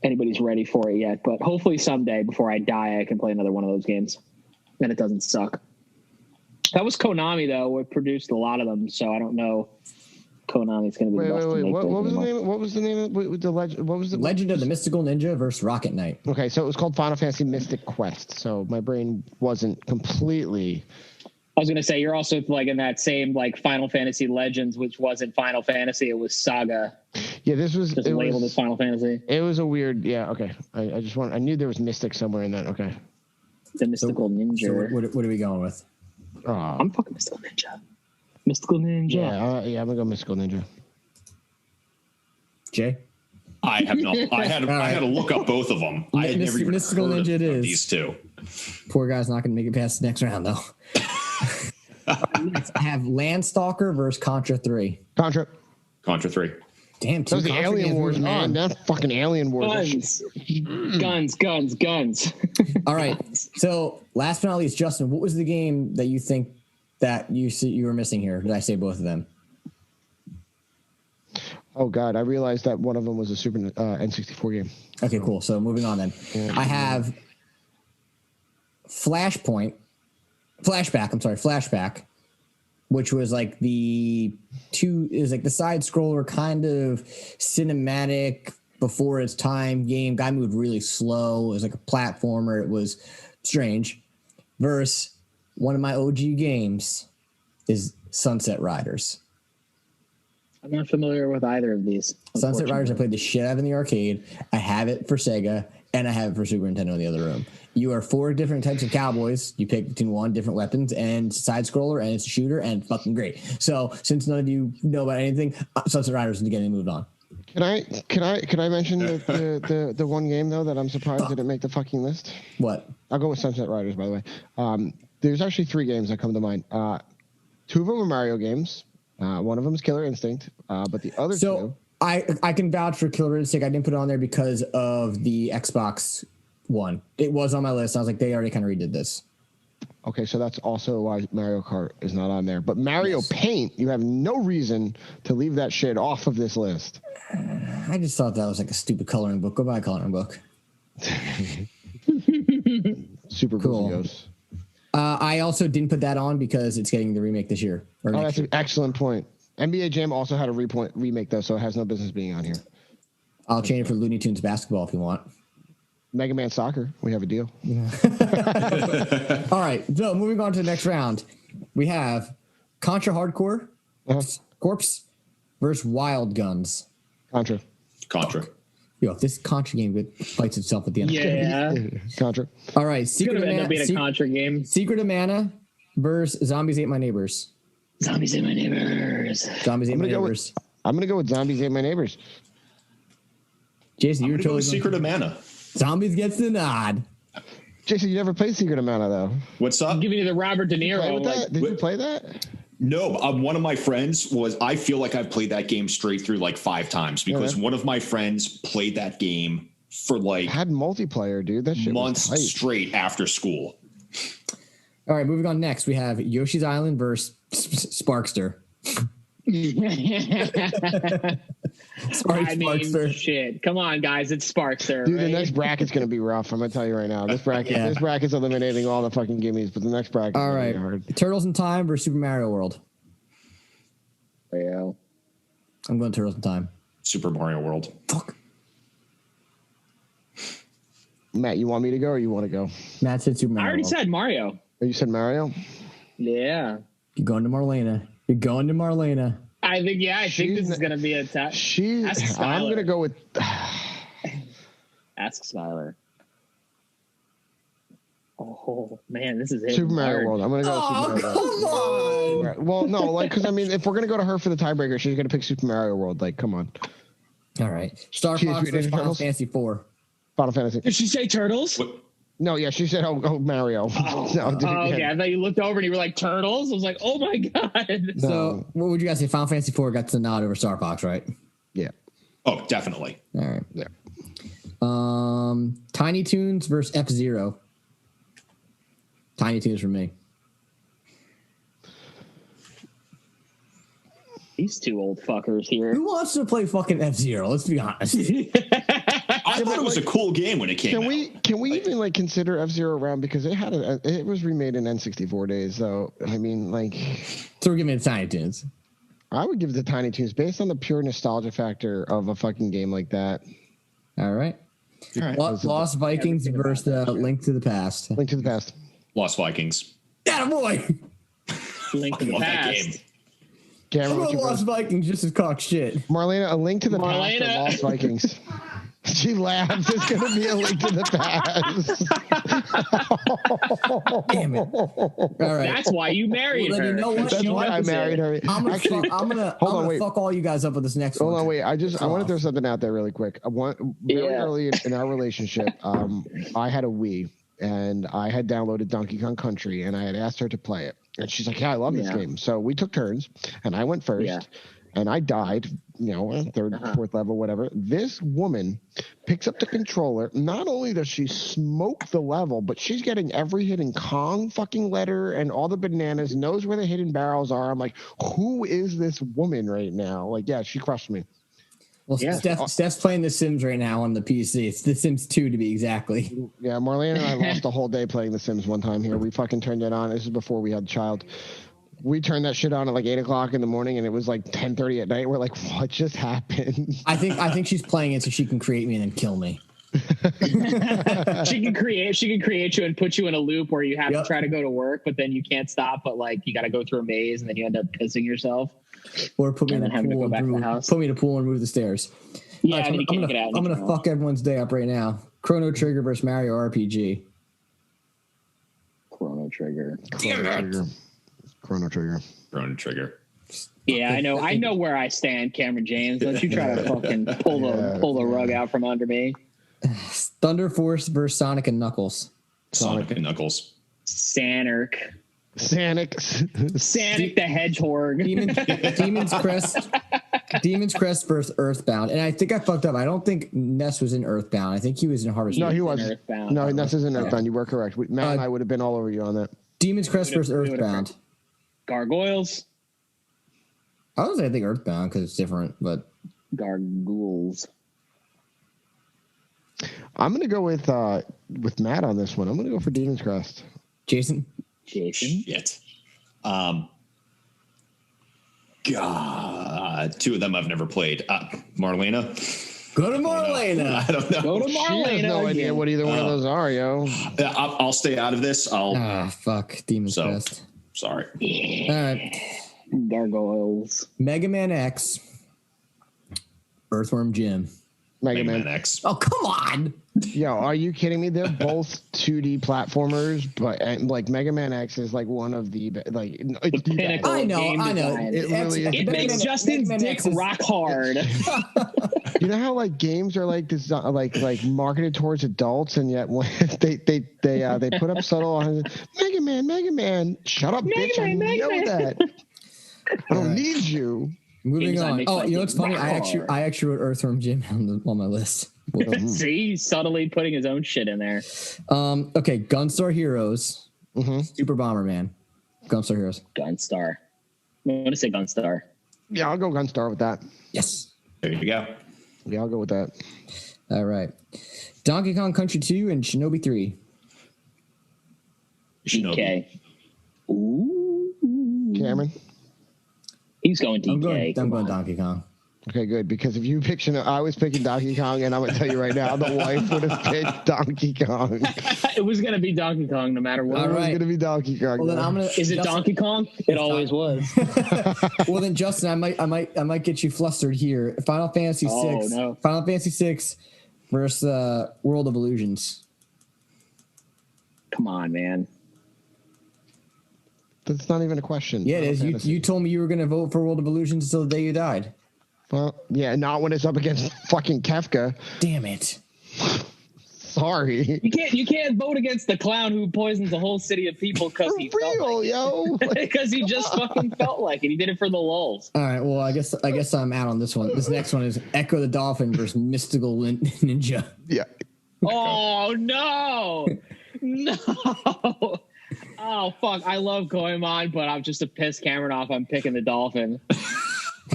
anybody's ready for it yet. But hopefully someday, before I die, I can play another one of those games, and it doesn't suck. That was Konami though, who produced a lot of them, so I don't know. Konami's going to be the best. Wait. What was the name of the legend? What was the Legend of the Mystical Ninja versus Rocket Knight? Okay, so it was called Final Fantasy Mystic Quest. So my brain wasn't completely. I was going to say you're also like in that same like Final Fantasy Legends, which wasn't Final Fantasy; it was Saga. Yeah, this was just labeled as Final Fantasy. It was a weird. Yeah, okay. I knew there was Mystic somewhere in that. Okay. The Mystical Ninja. So what are we going with? I'm fucking Mystical Ninja. Mystical Ninja. Yeah, I'm gonna go Mystical Ninja. Jay? I have no. I had to look up both of them. I had never even Mystical heard Ninja of it is. these two. Poor guy's not going to make it past the next round, though. Next, I have Landstalker versus Contra 3. Contra 3. Damn, that was the Alien Wars, man. That fucking Alien Wars. Guns. All right. So, last but not least, Justin, what was the game that you think that you were missing here? Did I say both of them? Oh God, I realized that one of them was a Super N64 game. Okay, cool. So moving on then. I have Flashback, which was like the side scroller kind of cinematic before its time game. Guy moved really slow. It was like a platformer. It was strange. Versus one of my OG games is Sunset Riders. I'm not familiar with either of these. Sunset Riders, I played the shit out of in the arcade. I have it for Sega, and I have it for Super Nintendo in the other room. You are 4 different types of cowboys. You pick between 1 different weapons and side scroller, and it's a shooter, and fucking great. So since none of you know about anything, Sunset Riders is getting moved on. Can I mention the one game though that I'm surprised didn't make the fucking list? What? I'll go with Sunset Riders, by the way. There's actually 3 games that come to mind. 2 of them are Mario games. One of them is Killer Instinct, but the other 2. I can vouch for Killer Instinct. I didn't put it on there because of the Xbox One. It was on my list. I was like, they already kind of redid this. Okay, so that's also why Mario Kart is not on there. But Mario Paint, you have no reason to leave that shit off of this list. I just thought that was like a stupid coloring book. Go buy a coloring book. Super cool. I also didn't put that on because it's getting the remake this year. That's an excellent point. NBA Jam also had a remake, though, so it has no business being on here. I'll change it for Looney Tunes basketball if you want. Mega Man Soccer, we have a deal. All right, so moving on to the next round. We have Contra Hardcore Corpse versus Wild Guns. Contra. Yo, if this Contra game fights itself at the end. Yeah. Contra. All right, Secret of Contra game. Secret of Mana versus Zombies Ate My Neighbors. Zombies Ate My Neighbors. Zombies Ate My Neighbors. I'm gonna go with Zombies Ate My Neighbors. Jason, you're totally Secret of Mana. Zombies gets the nod. Jason, you never played Secret of Mana though. What's up? I'm giving you the Robert De Niro. Did you play that? No, one of my friends I feel like I've played that game straight through like 5 times because one of my friends played that game for like had multiplayer, dude. That shit months was straight after school. All right, moving on next. We have Yoshi's Island versus Sparkster. Sparkster. Shit. Come on, guys. It's Sparkster. Dude, right? the next bracket's going to be rough. I'm going to tell you right now. This bracket's eliminating all the fucking gimmies, but the next bracket's all right. hard. Turtles in Time versus Super Mario World. Yeah. I'm going Turtles in Time. Super Mario World. Fuck. Matt, you want me to go or you want to go? Matt said Super Mario I already World. said Mario. Oh, you said Mario? Yeah. You're going to Marlena. I think this is going to be a test. I'm going to go with... Ask Skylar. Oh, man, this is it. Super Mario World. I'm going to go with Super Mario World. Come on! Well, no, because, if we're going to go to her for the tiebreaker, she's going to pick Super Mario World. Come on. All right. Star Fox versus Final Fantasy 4. Final Fantasy. Did she say Turtles? What? No, yeah, she said, Mario. Okay. I thought you looked over and you were like, Turtles? I was like, oh, my God. No. So, what would you guys say? Final Fantasy 4 got the nod over Star Fox, right? Yeah. Oh, definitely. All right. Yeah. Tiny Toons versus F-Zero. Tiny Toons for me. These 2 old fuckers here. Who wants to play fucking F-Zero? Let's be honest. I thought it was a cool game when it came out. Can we even consider F-Zero around because it was remade in N64 days, so I mean So we're giving it Tiny Toons. I would give the Tiny Toons based on the pure nostalgia factor of a fucking game like that. All right. All right. Lost Vikings versus Link to the Past. Link to the Past. Lost Vikings. Attaboy! Link to the Love that Past. game. Cameron, what's your Lost Vikings just as cock shit. Marlena, a Link to the Past or Lost Vikings? She laughs. It's going to be a Link to the Past. Damn it. All right. That's why you married her. You know what? That's why I married her. I'm gonna fuck all you guys up with this next one. Hold on, wait. I want to throw something out there really quick. Very early in our relationship, I had a Wii, and I had downloaded Donkey Kong Country, and I had asked her to play it. And she's like, yeah, I love this game. So we took turns, and I went first, and I died, third, fourth level, whatever. This woman picks up the controller. Not only does she smoke the level, but she's getting every hidden Kong fucking letter and all the bananas, knows where the hidden barrels are. I'm like, who is this woman right now? She crushed me. Well, Yeah. Steph's playing The Sims right now on the PC. It's The Sims 2 to be exactly. Yeah, Marlene and I lost the whole day playing The Sims one time here. We fucking turned it on. This is before we had a child. We turned that shit on at like 8 o'clock in the morning, and it was like 10:30 at night. We're like, what just happened? I think she's playing it so she can create me and then kill me. She can create you and put you in a loop where you have to try to go to work, but then you can't stop. But like you got to go through a maze, and then you end up pissing yourself. Or put me in a pool and move the stairs. Yeah, right, so I'm gonna fuck everyone's day up right now. Chrono Trigger versus Mario RPG. Chrono Trigger. Chrono Trigger. Yeah, I know where I stand, Cameron James. Don't you try to fucking pull the rug out from under me. Thunder Force versus Sonic and Knuckles. Sonic and Knuckles. Sanic the Hedgehog. Demon's Crest versus Earthbound. And I think I fucked up. I don't think Ness was in Earthbound. I think he was in Harvest Moon. No, he was. Earthbound. No, Ness is in Earthbound. You were correct. Matt and I would have been all over you on that. Demon's Crest versus Earthbound. Gargoyles. I was I think Earthbound because it's different, but Gargoyles. I'm gonna go with Matt on this one. I'm gonna go for Demon's Crest. Jason. Shit. God, two of them I've never played. Marlena. Go to Marlena. I don't know. Go to Marlena. She has no idea what either one of those are, yo. I'll stay out of this. Fuck. Demon's Crest. Sorry. All right. Gargoyles. Mega Man X. Earthworm Jim. Mega Man X. Oh, come on. Yo, are you kidding me? They're both 2D platformers, but like Mega Man X is like one of the like. I know. It makes Justin's dick rock hard. You know how like games are like this, like marketed towards adults, and yet when they put up subtle on Mega Man. Shut up, bitch! I know that. I don't need you. Moving on. Oh, you know what's funny? I actually wrote Earthworm Jim on my list. See, he's subtly putting his own shit in there. Okay, Gunstar Heroes, Super Bomberman, Gunstar Heroes. Gunstar. I'm going to say Gunstar. Yeah, I'll go Gunstar with that. Yes. There you go. Yeah, I'll go with that. All right. Donkey Kong Country 2 and Shinobi 3. DK. Ooh. Cameron? He's going DK. I'm going Donkey Kong. Okay, good. Because if you pick I was picking Donkey Kong, and I'm going to tell you right now, the wife would have picked Donkey Kong. It was going to be Donkey Kong no matter what. It was going to be Donkey Kong. Well, then Is it Donkey Kong? It always was. Well, then, Justin, I might get you flustered here. Final Fantasy 6. No. Final Fantasy 6 versus World of Illusions. Come on, man. That's not even a question. Yeah, it is. You told me you were going to vote for World of Illusions until the day you died. Well, yeah, not when it's up against fucking Kefka. Damn it. Sorry. You can't vote against the clown who poisons a whole city of people because he felt like yo. because he just fucking felt like it. He did it for the lulz. All right. Well, I guess I'm out on this one. This next one is Echo the Dolphin versus Mystical Ninja. Yeah. Oh no, no. Oh fuck! I love Goemon, but I'm just to piss Cameron off. I'm picking the Dolphin.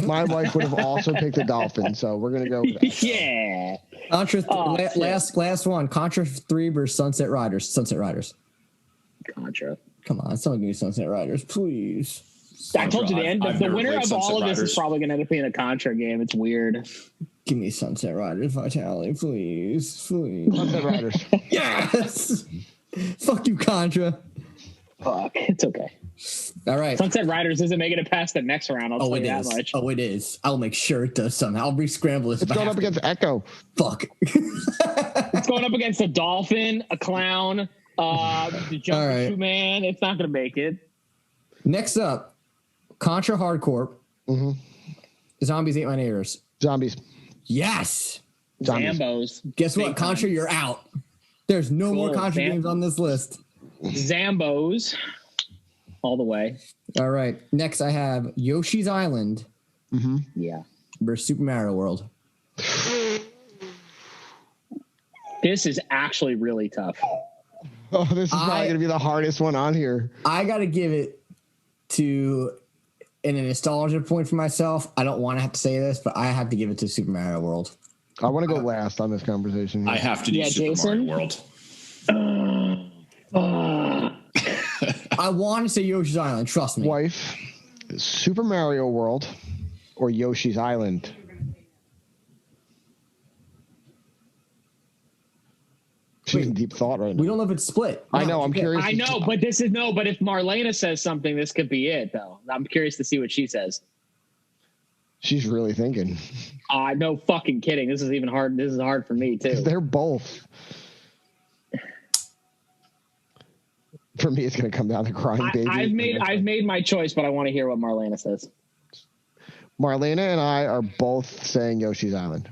My wife would have also picked the Dolphin, so we're gonna go with that. Yeah. Contra last one. Contra 3 versus Sunset Riders. Contra. Come on, someone give me Sunset Riders, please. I told you the end. I've The never winner played of all Sunset of this Riders. is probably gonna end up being a Contra game. It's weird. Give me Sunset Riders Vitality, please. Sunset Riders. Yes. Fuck you, Contra. Fuck. It's okay. All right. Sunset Riders isn't making it past the next round. I'll tell you that much. Oh, it is. I'll make sure it does somehow. I'll re-scramble this. It's going up against Echo. Fuck. It's going up against a dolphin, a clown, the jumping shoe man. It's not going to make it. Next up, Contra Hardcore. Zombies Ate My Neighbors. Zombies. Yes. Zambos. Guess what? Contra, you're out. There's no more Contra games on this list. Zambos. All the way. All right. Next, I have Yoshi's Island. Yeah. Versus Super Mario World. This is actually really tough. Oh, this is probably going to be the hardest one on here. I got to give it to in a nostalgia point for myself, I don't want to have to say this, but I have to give it to Super Mario World. I want to go last on this conversation here. I have to do Super Jason? Mario World. I want to say Yoshi's Island. Trust me. Wife, Super Mario World or Yoshi's Island? She's in deep thought right now. We don't know if it's split. I know. I'm curious. I know, but this is but if Marlena says something, this could be it, though. I'm curious to see what she says. She's really thinking. No fucking kidding. This is even hard. This is hard for me too. They're both. For me, it's going to come down to crying baby. I've made my choice, but I want to hear what Marlena says. Marlena and I are both saying Yoshi's Island.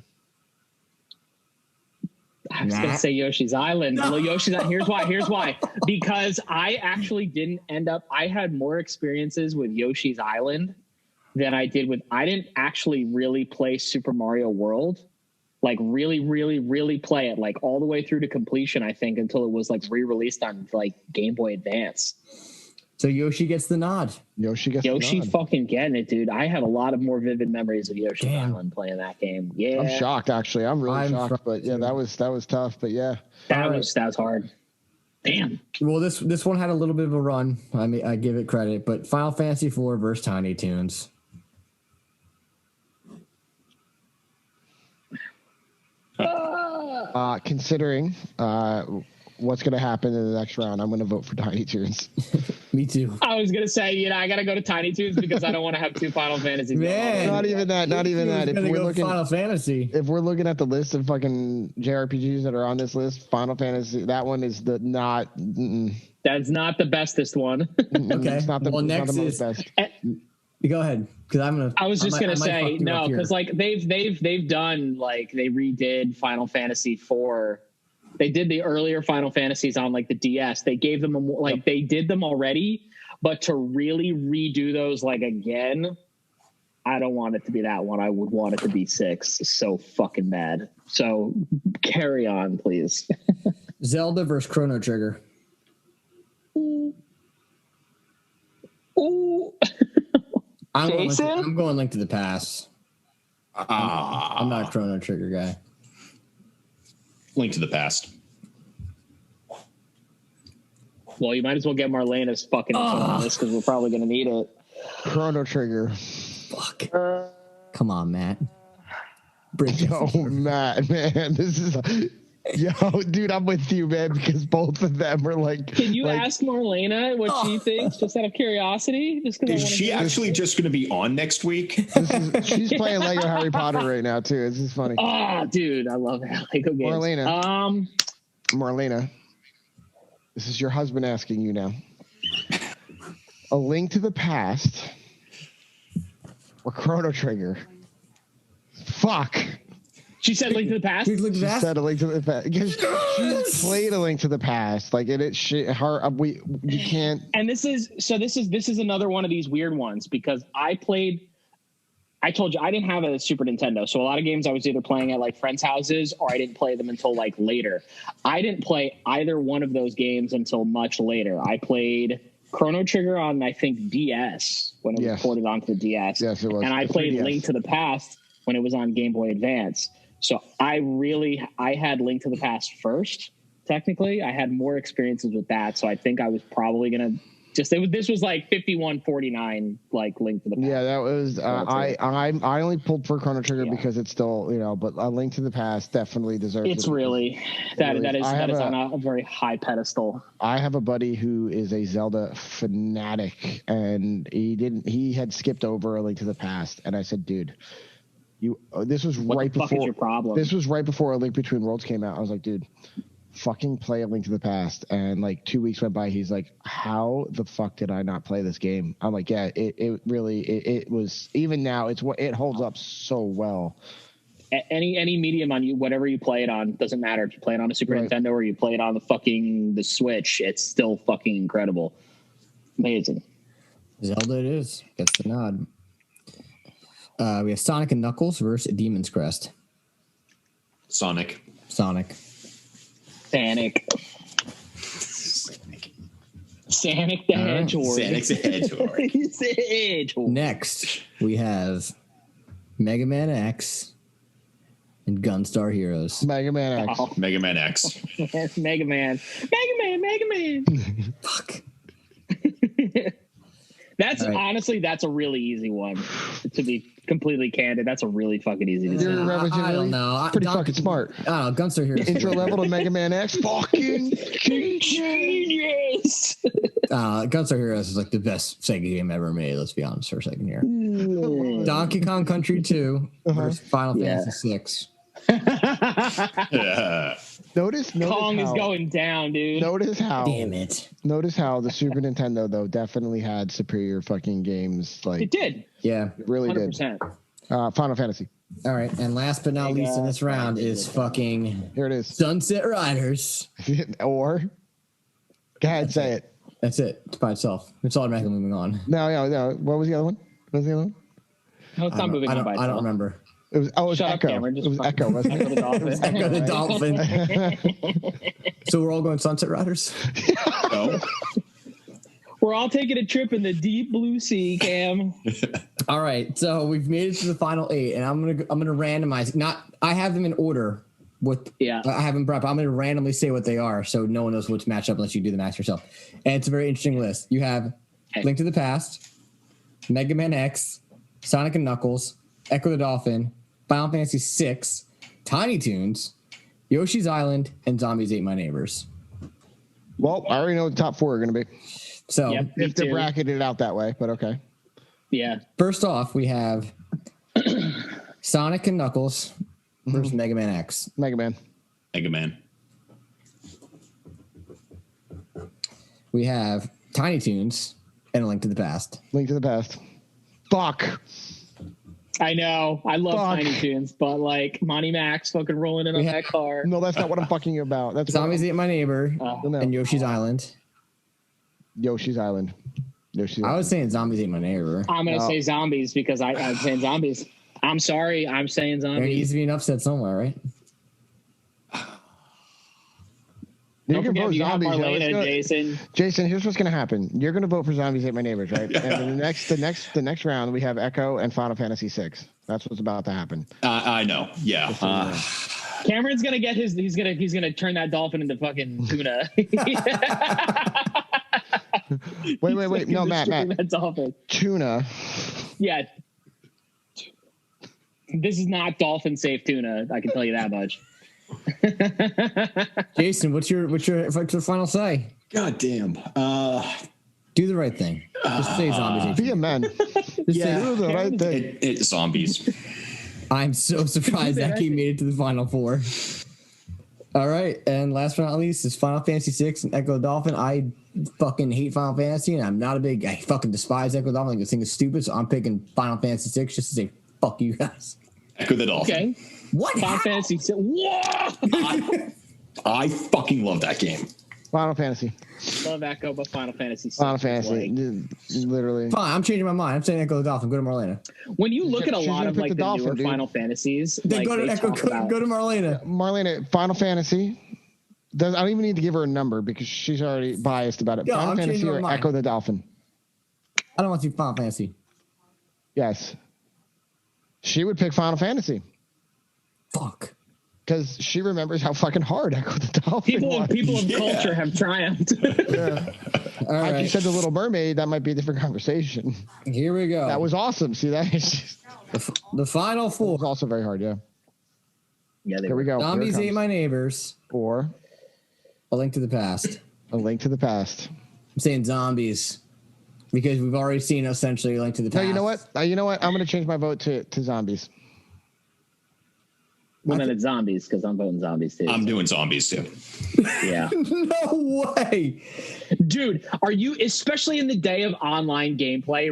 I was going to say Yoshi's Island. No. Here's why. Because I actually didn't end up. I had more experiences with Yoshi's Island than I did with. I didn't actually really play Super Mario World, like really, really, really play it like all the way through to completion. I think until it was like re-released on like Game Boy Advance. So Yoshi gets the nod. Yoshi fucking getting it, dude. I have a lot of more vivid memories of Yoshi's Island playing that game. Yeah, I'm shocked actually. I'm really shocked, but yeah, that was tough. But yeah, that was hard. Damn. Well, this one had a little bit of a run. I mean, I give it credit, but Final Fantasy IV versus Tiny Toons. Considering what's going to happen in the next round, I'm going to vote for Tiny Toons. Me too. I was going to say, I got to go to Tiny Toons because I don't want to have two Final Fantasies. Man, not even that. If we're looking Final Fantasy, if we're looking at the list of fucking JRPGs that are on this list, Final Fantasy, that one is the not. That's not the bestest one. Okay. It's not the, well, next not the most is. best. Go ahead, because I was just gonna say no, because like they've done like they redid Final Fantasy IV. They did the earlier Final Fantasies on like the DS. They gave them they did them already, but to really redo those like again, I don't want it to be that one. I would want it to be 6. So fucking mad. So carry on, please. Zelda versus Chrono Trigger. Ooh. I'm going Link to the Past. I'm not a Chrono Trigger guy. Link to the Past. Well, you might as well get Marlena's fucking on this because we're probably going to need it. Chrono Trigger. Fuck. Come on, Matt. Matt, man, this is. Yo, dude, I'm with you, man, because both of them are like. Can you ask Marlena what she thinks, just out of curiosity? Is she actually just going to be on next week? She's playing Lego Harry Potter right now too. This is funny. Oh, dude, I love Lego games. Marlena, this is your husband asking you now. A Link to the Past or Chrono Trigger? Fuck. She said Link to the Past? She said a Link to the Past. She's played a Link to the Past. Like you can't. And this is another one of these weird ones because I told you I didn't have a Super Nintendo. So a lot of games I was either playing at like friends' houses or I didn't play them until like later. I didn't play either one of those games until much later. I played Chrono Trigger on, I think, DS when it was ported onto the DS. Yes, it was. And I played 3DS. Link to the Past when it was on Game Boy Advance. So I had Link to the Past first, technically. I had more experiences with that. So I think I was probably going to this was like 51-49, like Link to the Past. Yeah, that was, I only pulled for Chrono Trigger because it's still, but a Link to the Past definitely deserves it. It's really, that is on a very high pedestal. I have a buddy who is a Zelda fanatic and he had skipped over a Link to the Past. And I said, dude, this was right before your problem? This was right before A Link Between Worlds came out. I was like, dude, fucking play A Link to the Past. And like 2 weeks went by. He's like, how the fuck did I not play this game? I'm like, yeah, it really was. Even now, it holds up so well. Any medium on you, whatever you play it on, doesn't matter if you play it on a Super Nintendo or you play it on the Switch. It's still fucking incredible, amazing. Zelda, it is. Gets the nod. We have Sonic and Knuckles versus Demon's Crest. Sonic. Panic. Sonic the Hedgehog. Sonic the Hedgehog. Next, we have Mega Man X and Gunstar Heroes. Mega Man X. Oh. Mega Man X. Mega Man. Fuck. That's right. Honestly, that's a really easy one. To be completely candid, that's a really fucking easy You're decision. I don't know. Pretty fucking smart. I don't know. Gunstar Heroes. Intro level to Mega Man X. Fucking Genius. Gunstar Heroes is like the best Sega game ever made. Let's be honest for a second here. Donkey Kong Country 2 versus Final Fantasy 6. Notice Kong how, is going down, dude. Damn it. Notice how the Super Nintendo though definitely had superior fucking games. Like It did. Yeah, it really 100%. did. Final Fantasy. All right, and last but not least in this round is fucking Here it is. Sunset Riders. Or go ahead, say it. That's it. It's by itself. It's automatically moving on. No. What was the other one? No, it's not moving on by itself. I don't remember. It was Shut Echo. Up, Cameron. It was Echo, wasn't Echo it? the Dolphin. Echo the Dolphin. So we're all going Sunset Riders? No. We're all taking a trip in the deep blue sea, Cam. All right, so we've made it to the final 8, and I'm gonna randomize. I have them in order. I have them brought up. I'm gonna randomly say what they are, so no one knows which matchup unless you do the match yourself. And it's a very interesting list. You have Link to the Past, Mega Man X, Sonic and Knuckles, Echo the Dolphin, Final Fantasy VI, Tiny Toons, Yoshi's Island, and Zombies Ate My Neighbors. Well, I already know what the top 4 are going to be. So if they're bracketed out that way, but okay. Yeah. First off, we have Sonic and Knuckles versus Mega Man X. Mega Man. We have Tiny Toons and A Link to the Past. Link to the Past. Fuck. I know. I love Tiny Toons, but like Monty Max fucking rolling in on that car. No, that's not what I'm fucking about. That's Zombies Ate My Neighbor and Yoshi's Island. Yoshi's Island. I was saying Zombies Ate My Neighbor. I'm going to say Zombies because I'm saying Zombies. I'm sorry. I'm saying Zombies. There needs to be an upset somewhere, right? Don't forget you have Marlena, Jason. Jason, here's what's going to happen. You're going to vote for Zombies Ate My Neighbors, right? And then the next round, we have Echo and Final Fantasy VI. That's what's about to happen. I know. Yeah. Cameron's going to get his. He's going to turn that dolphin into fucking tuna. Wait. No, Matt. That dolphin. Tuna. Yeah. This is not dolphin safe tuna. I can tell you that much. Jason, what's your final say? God damn. Do the right thing. Just say Zombies. Be a man. Just say do the right thing. It's Zombies. I'm so surprised that game made it to the final 4. All right, and last but not least is Final Fantasy VI and Echo the Dolphin. I fucking hate Final Fantasy, and I fucking despise Echo the Dolphin. Like, this thing is stupid, so I'm picking Final Fantasy VI just to say fuck you guys. Echo the Dolphin. Okay. What? Final Fantasy VI. Whoa! I fucking love that game. Final Fantasy. Love Echo, but Final Fantasy VI. Final Fantasy. Literally. Fine, I'm changing my mind. I'm saying Echo the Dolphin. Go to Marlena. When you look at a lot of like the Dolphin, newer dude. Final Fantasies, Then like, go to they Echo. talk about- Go to Marlena. Final Fantasy. I don't even need to give her a number because she's already biased about it. Yo, Final I'm Fantasy changing my or mind. Echo the Dolphin? I don't want to see Final Fantasy. Yes. She would pick Final Fantasy Fuck. because she remembers how fucking hard Echo the Dolphin was. People of culture have triumphed. Yeah. All Like you right, said, The Little Mermaid, that might be a different conversation. here we go. That was awesome. See that? the final It 4. was also very hard, yeah. Yeah, Here we go. Zombies Here it Ate My Neighbors. Or A Link to the Past. A Link to the Past. I'm saying Zombies because we've already seen essentially A Link to the Past. No, you know what? I'm going to change my vote to Zombies. Well, then it's Zombies because I'm voting Zombies too. I'm doing Zombies too. Yeah. No way. Dude, are you, especially in the day of online gameplay,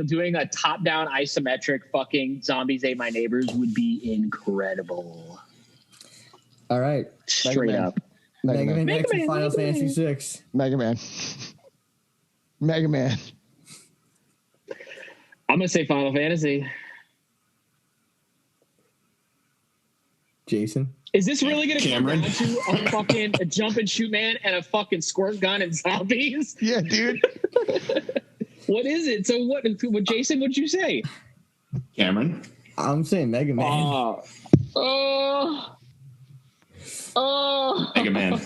doing a top-down isometric fucking Zombies Ate My Neighbors would be incredible. All right. Straight Man. up. Mega Man X and Man, Final Mega Man. Fantasy 6. Mega Man. Mega Man. I'm going to say Final Fantasy. Jason. Is this really going to come Cameron? down to a fucking a jump and shoot man and a fucking squirt gun and zombies? Yeah, dude. What is it? So what Jason, what'd you say? Cameron? I'm saying Mega Man. Mega Man.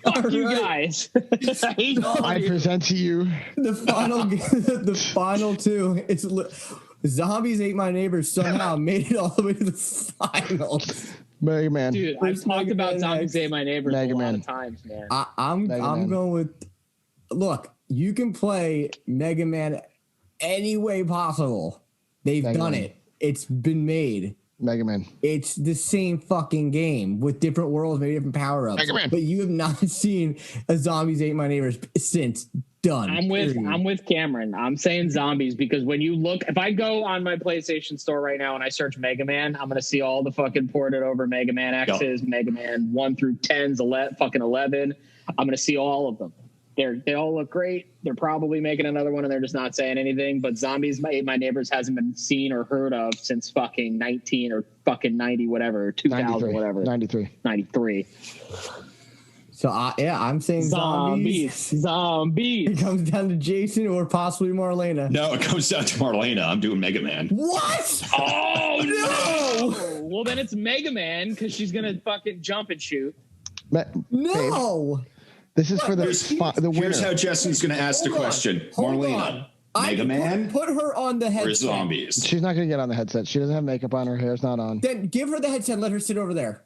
Fuck you guys. I hate all I of you. present to you. The final two. Zombies Ate My Neighbors somehow made it all the way to the final. Mega Man. Dude, I've talked Mega about Man Zombies X. Ate My Neighbors Mega a lot Man. of times, man. I'm Mega Man. going with. Look, you can play Mega Man any way possible. They've Mega done Man. it. It's been made. Mega Man. It's the same fucking game with different worlds, maybe different power-ups. Mega Man. But you have not seen a Zombies Ate My Neighbors since. Done. I'm with Cameron. I'm saying zombies because when you look, if I go on my PlayStation store right now and I search Mega Man, I'm gonna see all the fucking ported over Mega Man X's, Mega Man 1 through 10's, 11. I'm gonna see all of them. They all look great. They're probably making another one and they're just not saying anything. But Zombies Ate My Neighbors hasn't been seen or heard of since fucking 19 or fucking 90 whatever, 2000 93. whatever, 93. So I'm saying zombies. Zombies. It comes down to Jason or possibly Marlena. No, it comes down to Marlena. I'm doing Mega Man. What? Oh No! Well, then it's Mega Man because she's gonna fucking jump and shoot. No! This is for the winner. Here's how Justin's going to ask the question. Hold Marlena, on. Mega Man Put her on the or headset. zombies? She's not going to get on the headset. She doesn't have makeup on. Her hair's not on. Then give her the headset and let her sit over there.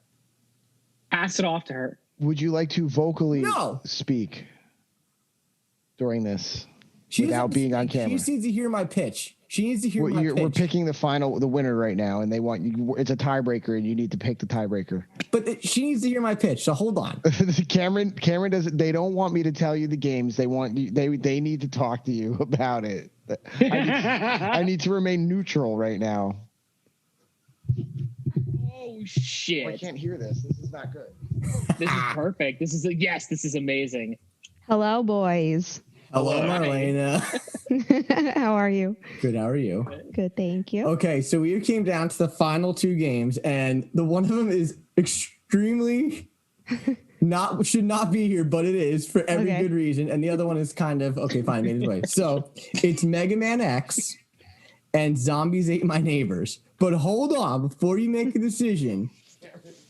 Pass it off to her. Would you like to vocally No. speak during this She without doesn't being on speak. camera? She needs to hear my pitch. She needs to hear my pitch. We're picking the winner right now, and they want you. It's a tiebreaker, and you need to pick the tiebreaker. But she needs to hear my pitch. So hold on. Cameron doesn't. They don't want me to tell you the games. They want you. They need to talk to you about it. I need to remain neutral right now. Oh shit! I can't hear this. This is not good. This is perfect. This is amazing. Hello, boys. Hello, Hi. Marlena. How are you? Good. How are you? Good, thank you. Okay, so we came down to the final two games, and the one of them is extremely should not be here, but it is for every Okay. good reason, and the other one is kind of okay. Fine, made its way. So it's Mega Man X and Zombies Ate My Neighbors. But hold on, before you make a decision,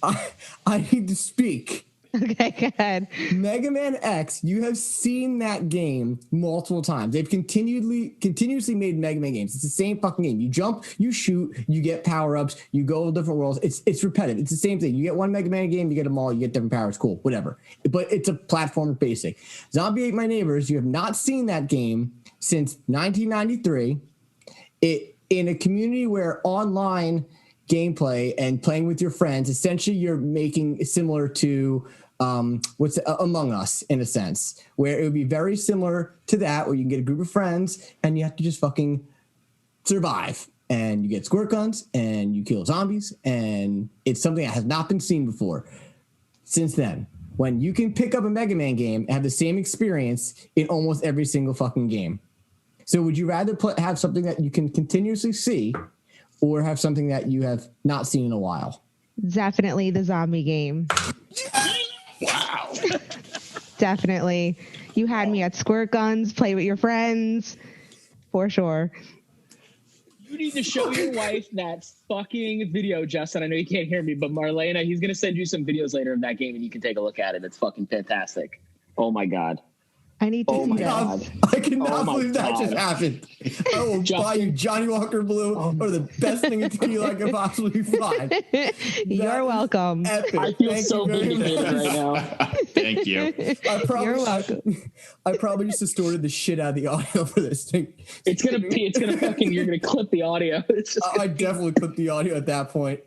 I need to speak. Okay, go ahead. Mega Man X, you have seen that game multiple times. They've continuously made Mega Man games. It's the same fucking game. You jump, you shoot, you get power-ups, you go to different worlds. It's repetitive. It's the same thing. You get one Mega Man game, you get them all, you get different powers. Cool, whatever. But it's a platform basic. Zombie Ate My Neighbors, you have not seen that game since 1993. In a community where online gameplay and playing with your friends, essentially you're making similar to Among Us in a sense, where it would be very similar to that, where you can get a group of friends and you have to just fucking survive. And you get squirt guns and you kill zombies, and it's something that has not been seen before. Since then, when you can pick up a Mega Man game and have the same experience in almost every single fucking game. So would you rather have something that you can continuously see, or have something that you have not seen in a while? Definitely the zombie game. Wow. Definitely. You had me at squirt guns, play with your friends, for sure. You need to show your wife that fucking video, Justin. I know you can't hear me, but Marlena, he's gonna send you some videos later of that game, and you can take a look at it. It's fucking fantastic. Oh my god. I need to Oh see my that. God. I cannot Oh my believe that God. just happened. I will buy you Johnny Walker Blue or the best thing in tequila I can possibly find. You're welcome. Epic. I feel Thank so you very vindicated much. right now. Thank you. You're welcome. I probably just distorted the shit out of the audio for this thing. It's gonna fucking. You're gonna clip the audio. It's just. I definitely clipped the audio at that point.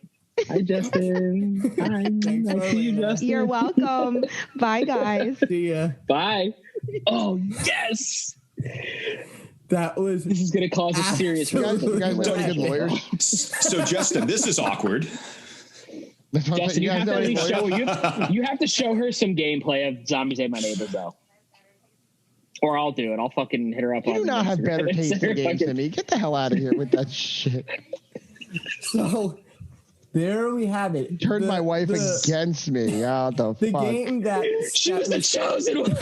Hi, Justin. Hi. Thanks, I see you, Marlena. Justin. You're welcome. Bye, guys. See ya. Bye. Oh yes. That was This is gonna cause a serious. You guys know any good lawyers? So, Justin, this is awkward. That's what I'm Justin, saying. you have to know at any least show lawyers? you have to show her some gameplay of Zombies Ate My Neighbors though. Or I'll do it. I'll fucking hit her up. You do on not have Instagram better and taste send her in games fucking- than me. Get the hell out of here with that shit. So there we have it. Turned my wife against me. Yeah, the fuck. game that she was the chosen one.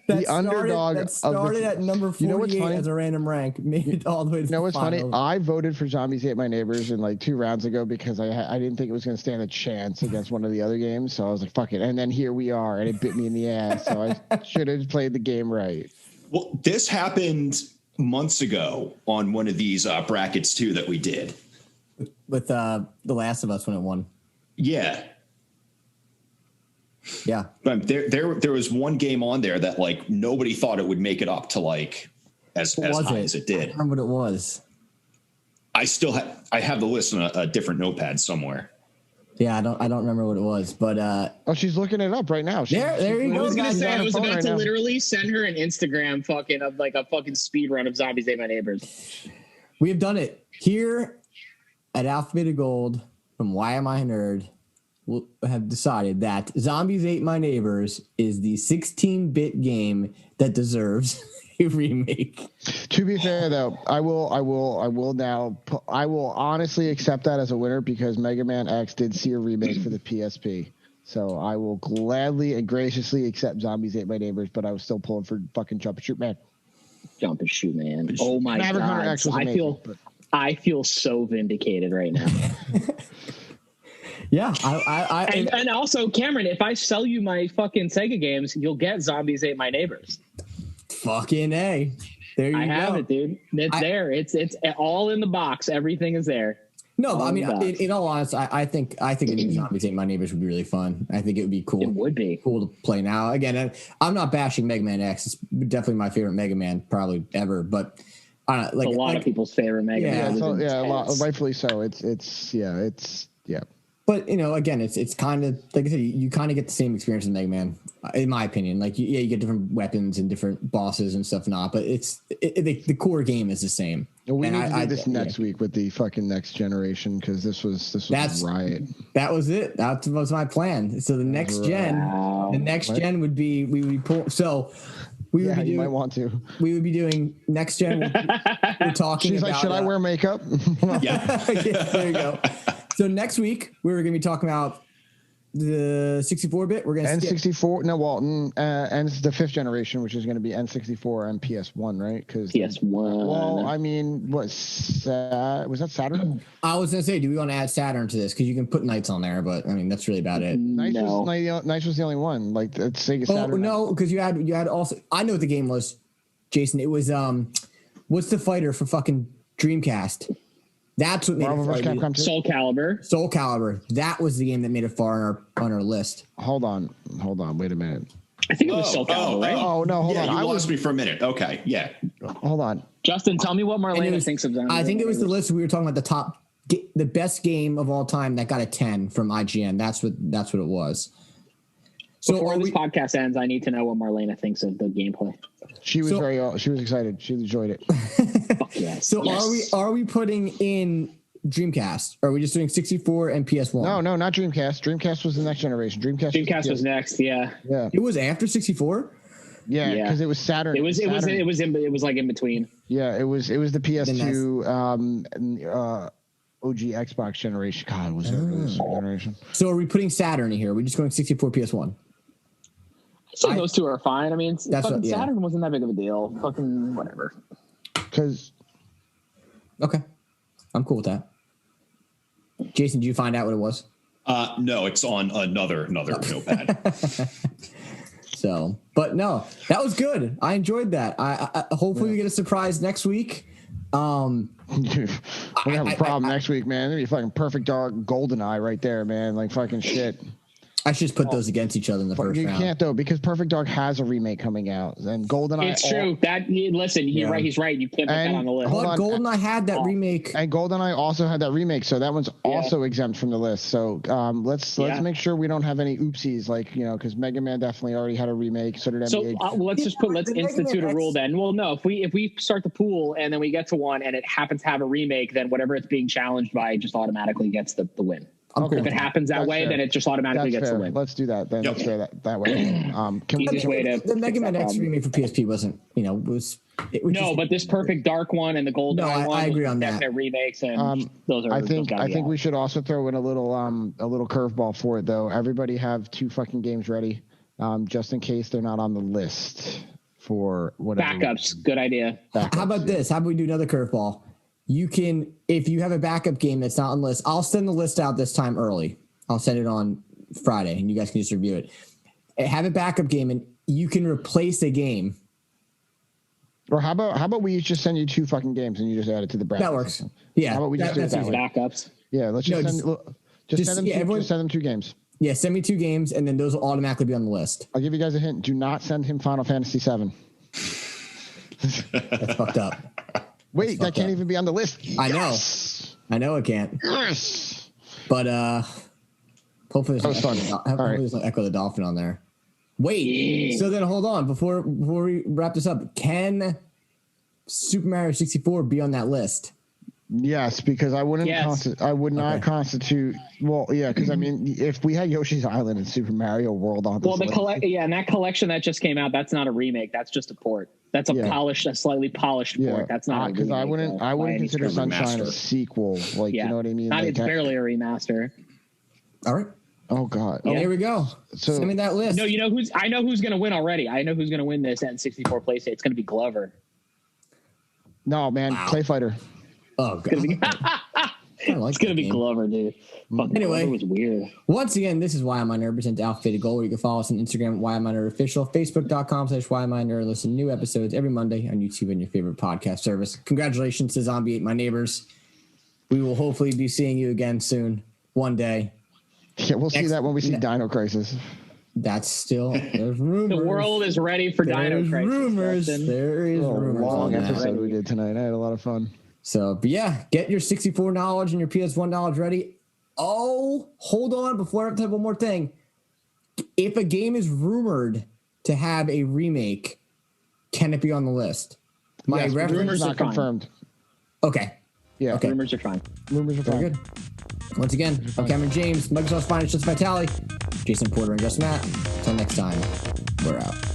The underdog that started at number 48 as a random rank, made it all the way to the what's final. funny? I voted for Zombies Ate My Neighbors in like 2 rounds ago because I didn't think it was going to stand a chance against one of the other games. So I was like, fuck it. And then here we are, and it bit me in the ass. So I should have played the game right. Well, this happened months ago on one of these brackets too that we did. With The Last of Us when it won. Yeah. Yeah. There was one game on there that like nobody thought it would make it up to like as high as it did. I don't remember what it was. I have the list on a different notepad somewhere. Yeah, I don't remember what it was, but she's looking it up right now. There you go. I was gonna say I was about to now. literally send her an Instagram fucking of like a fucking speed run of Zombies Ate My Neighbors. We have done it here at Alphabet Gold from Why Am I a Nerd. We'll have decided that Zombies Ate My Neighbors is the 16-bit game that deserves a remake. To be fair, though, I will honestly accept that as a winner because Mega Man X did see a remake for the PSP. So I will gladly and graciously accept Zombies Ate My Neighbors, but I was still pulling for fucking Jump and Shoot Man. Jump and Shoot Man. Oh my Maverick god! Hunter X was amazing, I feel so vindicated right now. Yeah, and also, Cameron, if I sell you my fucking Sega games, you'll get Zombies Ate My Neighbors. Fucking A. There you go. I have it, dude. It's there. It's all in the box. Everything is there. No, I mean, in all honesty, I think a new Zombies Ate My Neighbors would be really fun. I think it would be cool. It would be cool to play now. Again, I'm not bashing Mega Man X. It's definitely my favorite Mega Man probably ever, but. Like a lot of people's favorite Mega Man. Rightfully so. It's. But again, it's kind of like I said, you kind of get the same experience in Mega Man, in my opinion. Like you get different weapons and different bosses and stuff, but the core game is the same. We need to do this next week with the fucking next generation because this was a riot. That was it. That was my plan. So the next gen would be we would pull. So. We would be doing, might want to. We would be doing next gen. We're talking. She's like, should I wear makeup? Yeah, there you go. So next week we're going to be talking about the 64-bit. We're going to N64. No, Walton. And the 5th generation, which is going to be N64 and PS1, right? Because PS1. Well, I mean, was that Saturn? I was going to say, do we want to add Saturn to this? Because you can put Knights on there, but I mean that's really about it. Knights was the only one. Like it's Sega Saturn. No, because you had also. I know what the game was, Jason. It was what's the fighter for fucking Dreamcast? That's what made it far. Soul Calibur. Soul Calibur. That was the game that made it far on our list. Hold on. Wait a minute. I think it was Soul Calibur, right? Oh no, hold on. You lost me for a minute. Okay, yeah. Hold on. Justin, tell me what Marlena thinks of them. I think it was the list we were talking about, the best game of all time that got a 10 from IGN. That's what it was. So before this podcast ends, I need to know what Marlena thinks of the gameplay. She was she was excited. She enjoyed it. Fuck yes. So yes. Are we putting in Dreamcast? Or are we just doing 64 and PS1? No, not Dreamcast. Dreamcast was the next generation. Dreamcast was next. Yeah. It was after 64. Yeah, because it was Saturn. It was like in between. Yeah, it was the PS2 OG Xbox generation. God, was it really generation? So are we putting Saturn in here? Are we just going 64 PS1? I think those two are fine. I mean, Saturn wasn't that big of a deal. Fucking whatever. Okay, I'm cool with that. Jason, did you find out what it was? No, it's on another notepad. So, but no, that was good. I enjoyed that. I hopefully we get a surprise next week. We're gonna have a problem next week, man. There'll be fucking Perfect Dog GoldenEye right there, man. Like fucking shit. I should just put those against each other in the first round. You can't though, because Perfect Dog has a remake coming out, and GoldenEye. It's true. He's right. You can't put that on the list. But GoldenEye had that remake, and GoldenEye also had that remake, so that one's also exempt from the list. So let's make sure we don't have any oopsies, like because Mega Man definitely already had a remake. So did NBA. So let's institute a rule then. Well, no, if we start the pool and then we get to one and it happens to have a remake, then whatever it's being challenged by just automatically gets the win. Okay. If it happens that That's way, fair. then it just automatically That's gets fair. the win. Let's do that. Then Yep. let's try that way. Can we? Easiest way to The Mega fix Man that X problem. remake for PSP wasn't, was No, but this Perfect Dark one and the Golden No, Eye one, I agree on that. definite remakes, and those are. I think those gotta be out. we should also throw in a little curveball for it though. Everybody have 2 fucking games ready, just in case they're not on the list for whatever. Backups, good idea. How about this? How about we do another curveball? You can, if you have a backup game that's not on the list, I'll send the list out this time early. I'll send it on Friday, and you guys can just review it. Have a backup game, and you can replace a game. Or how about we just send you 2 fucking games and you just add it to the bracket? That works. system? Yeah, How about we just do it that's that easy. way? Backups. Yeah, let's just send them. Just send them 2 games. Yeah, send me 2 games, and then those will automatically be on the list. I'll give you guys a hint. Do not send him Final Fantasy VII. That's fucked up. Wait, that can't even be on the list. I know. Yes! I know it can't. Yes. But hopefully That was fun. Hopefully there's no Echo the Dolphin on there. Wait. So then hold on before we wrap this up. Can Super Mario 64 be on that list? Yes, because I wouldn't. Yes. I would not Okay. constitute. Well, yeah, because I mean, if we had Yoshi's Island and Super Mario World on this Well, list, and that collection that just came out, that's not a remake. That's just a port. That's a slightly polished port. That's not a remake. because I wouldn't consider sort of Sunshine a remaster. sequel. Like, you know what I mean? It's barely a remaster. All right. Oh God. Oh, here we go. So- Send me that list. No, I know who's going to win already. I know who's going to win this N64 PlayStation. It's going to be Glover. No, man, Clay Fighter. Oh, God. It's going to be Glover, dude. Fucking Anyway. Glover was weird. Once again, this is Why Am I Nerd, present Outfitted Gold. You can follow us on Instagram at Why Am I Nerd Official, Facebook.com/Why Am I Nerd. Listen to new episodes every Monday on YouTube and your favorite podcast service. Congratulations to Zombie 8, my neighbors. We will hopefully be seeing you again soon, one day. Yeah, we'll see that when we see Dino Crisis. That's still, there's rumors. The world is ready for Dino There's Crisis. rumors. Justin. There is rumors on Long that. episode we did tonight. I had a lot of fun. So, but yeah, get your 64 knowledge and your PS1 knowledge ready. Oh, hold on before I have to have one more thing. If a game is rumored to have a remake, can it be on the list? My Yes, reference. rumors are not fine. confirmed. Okay. Yeah, Okay. Rumors are fine. rumors are Very fine. good. Once again, I'm Cameron James, Microsoft's finest, Just Vitality, Jason Porter, and Just Matt. Until next time, we're out.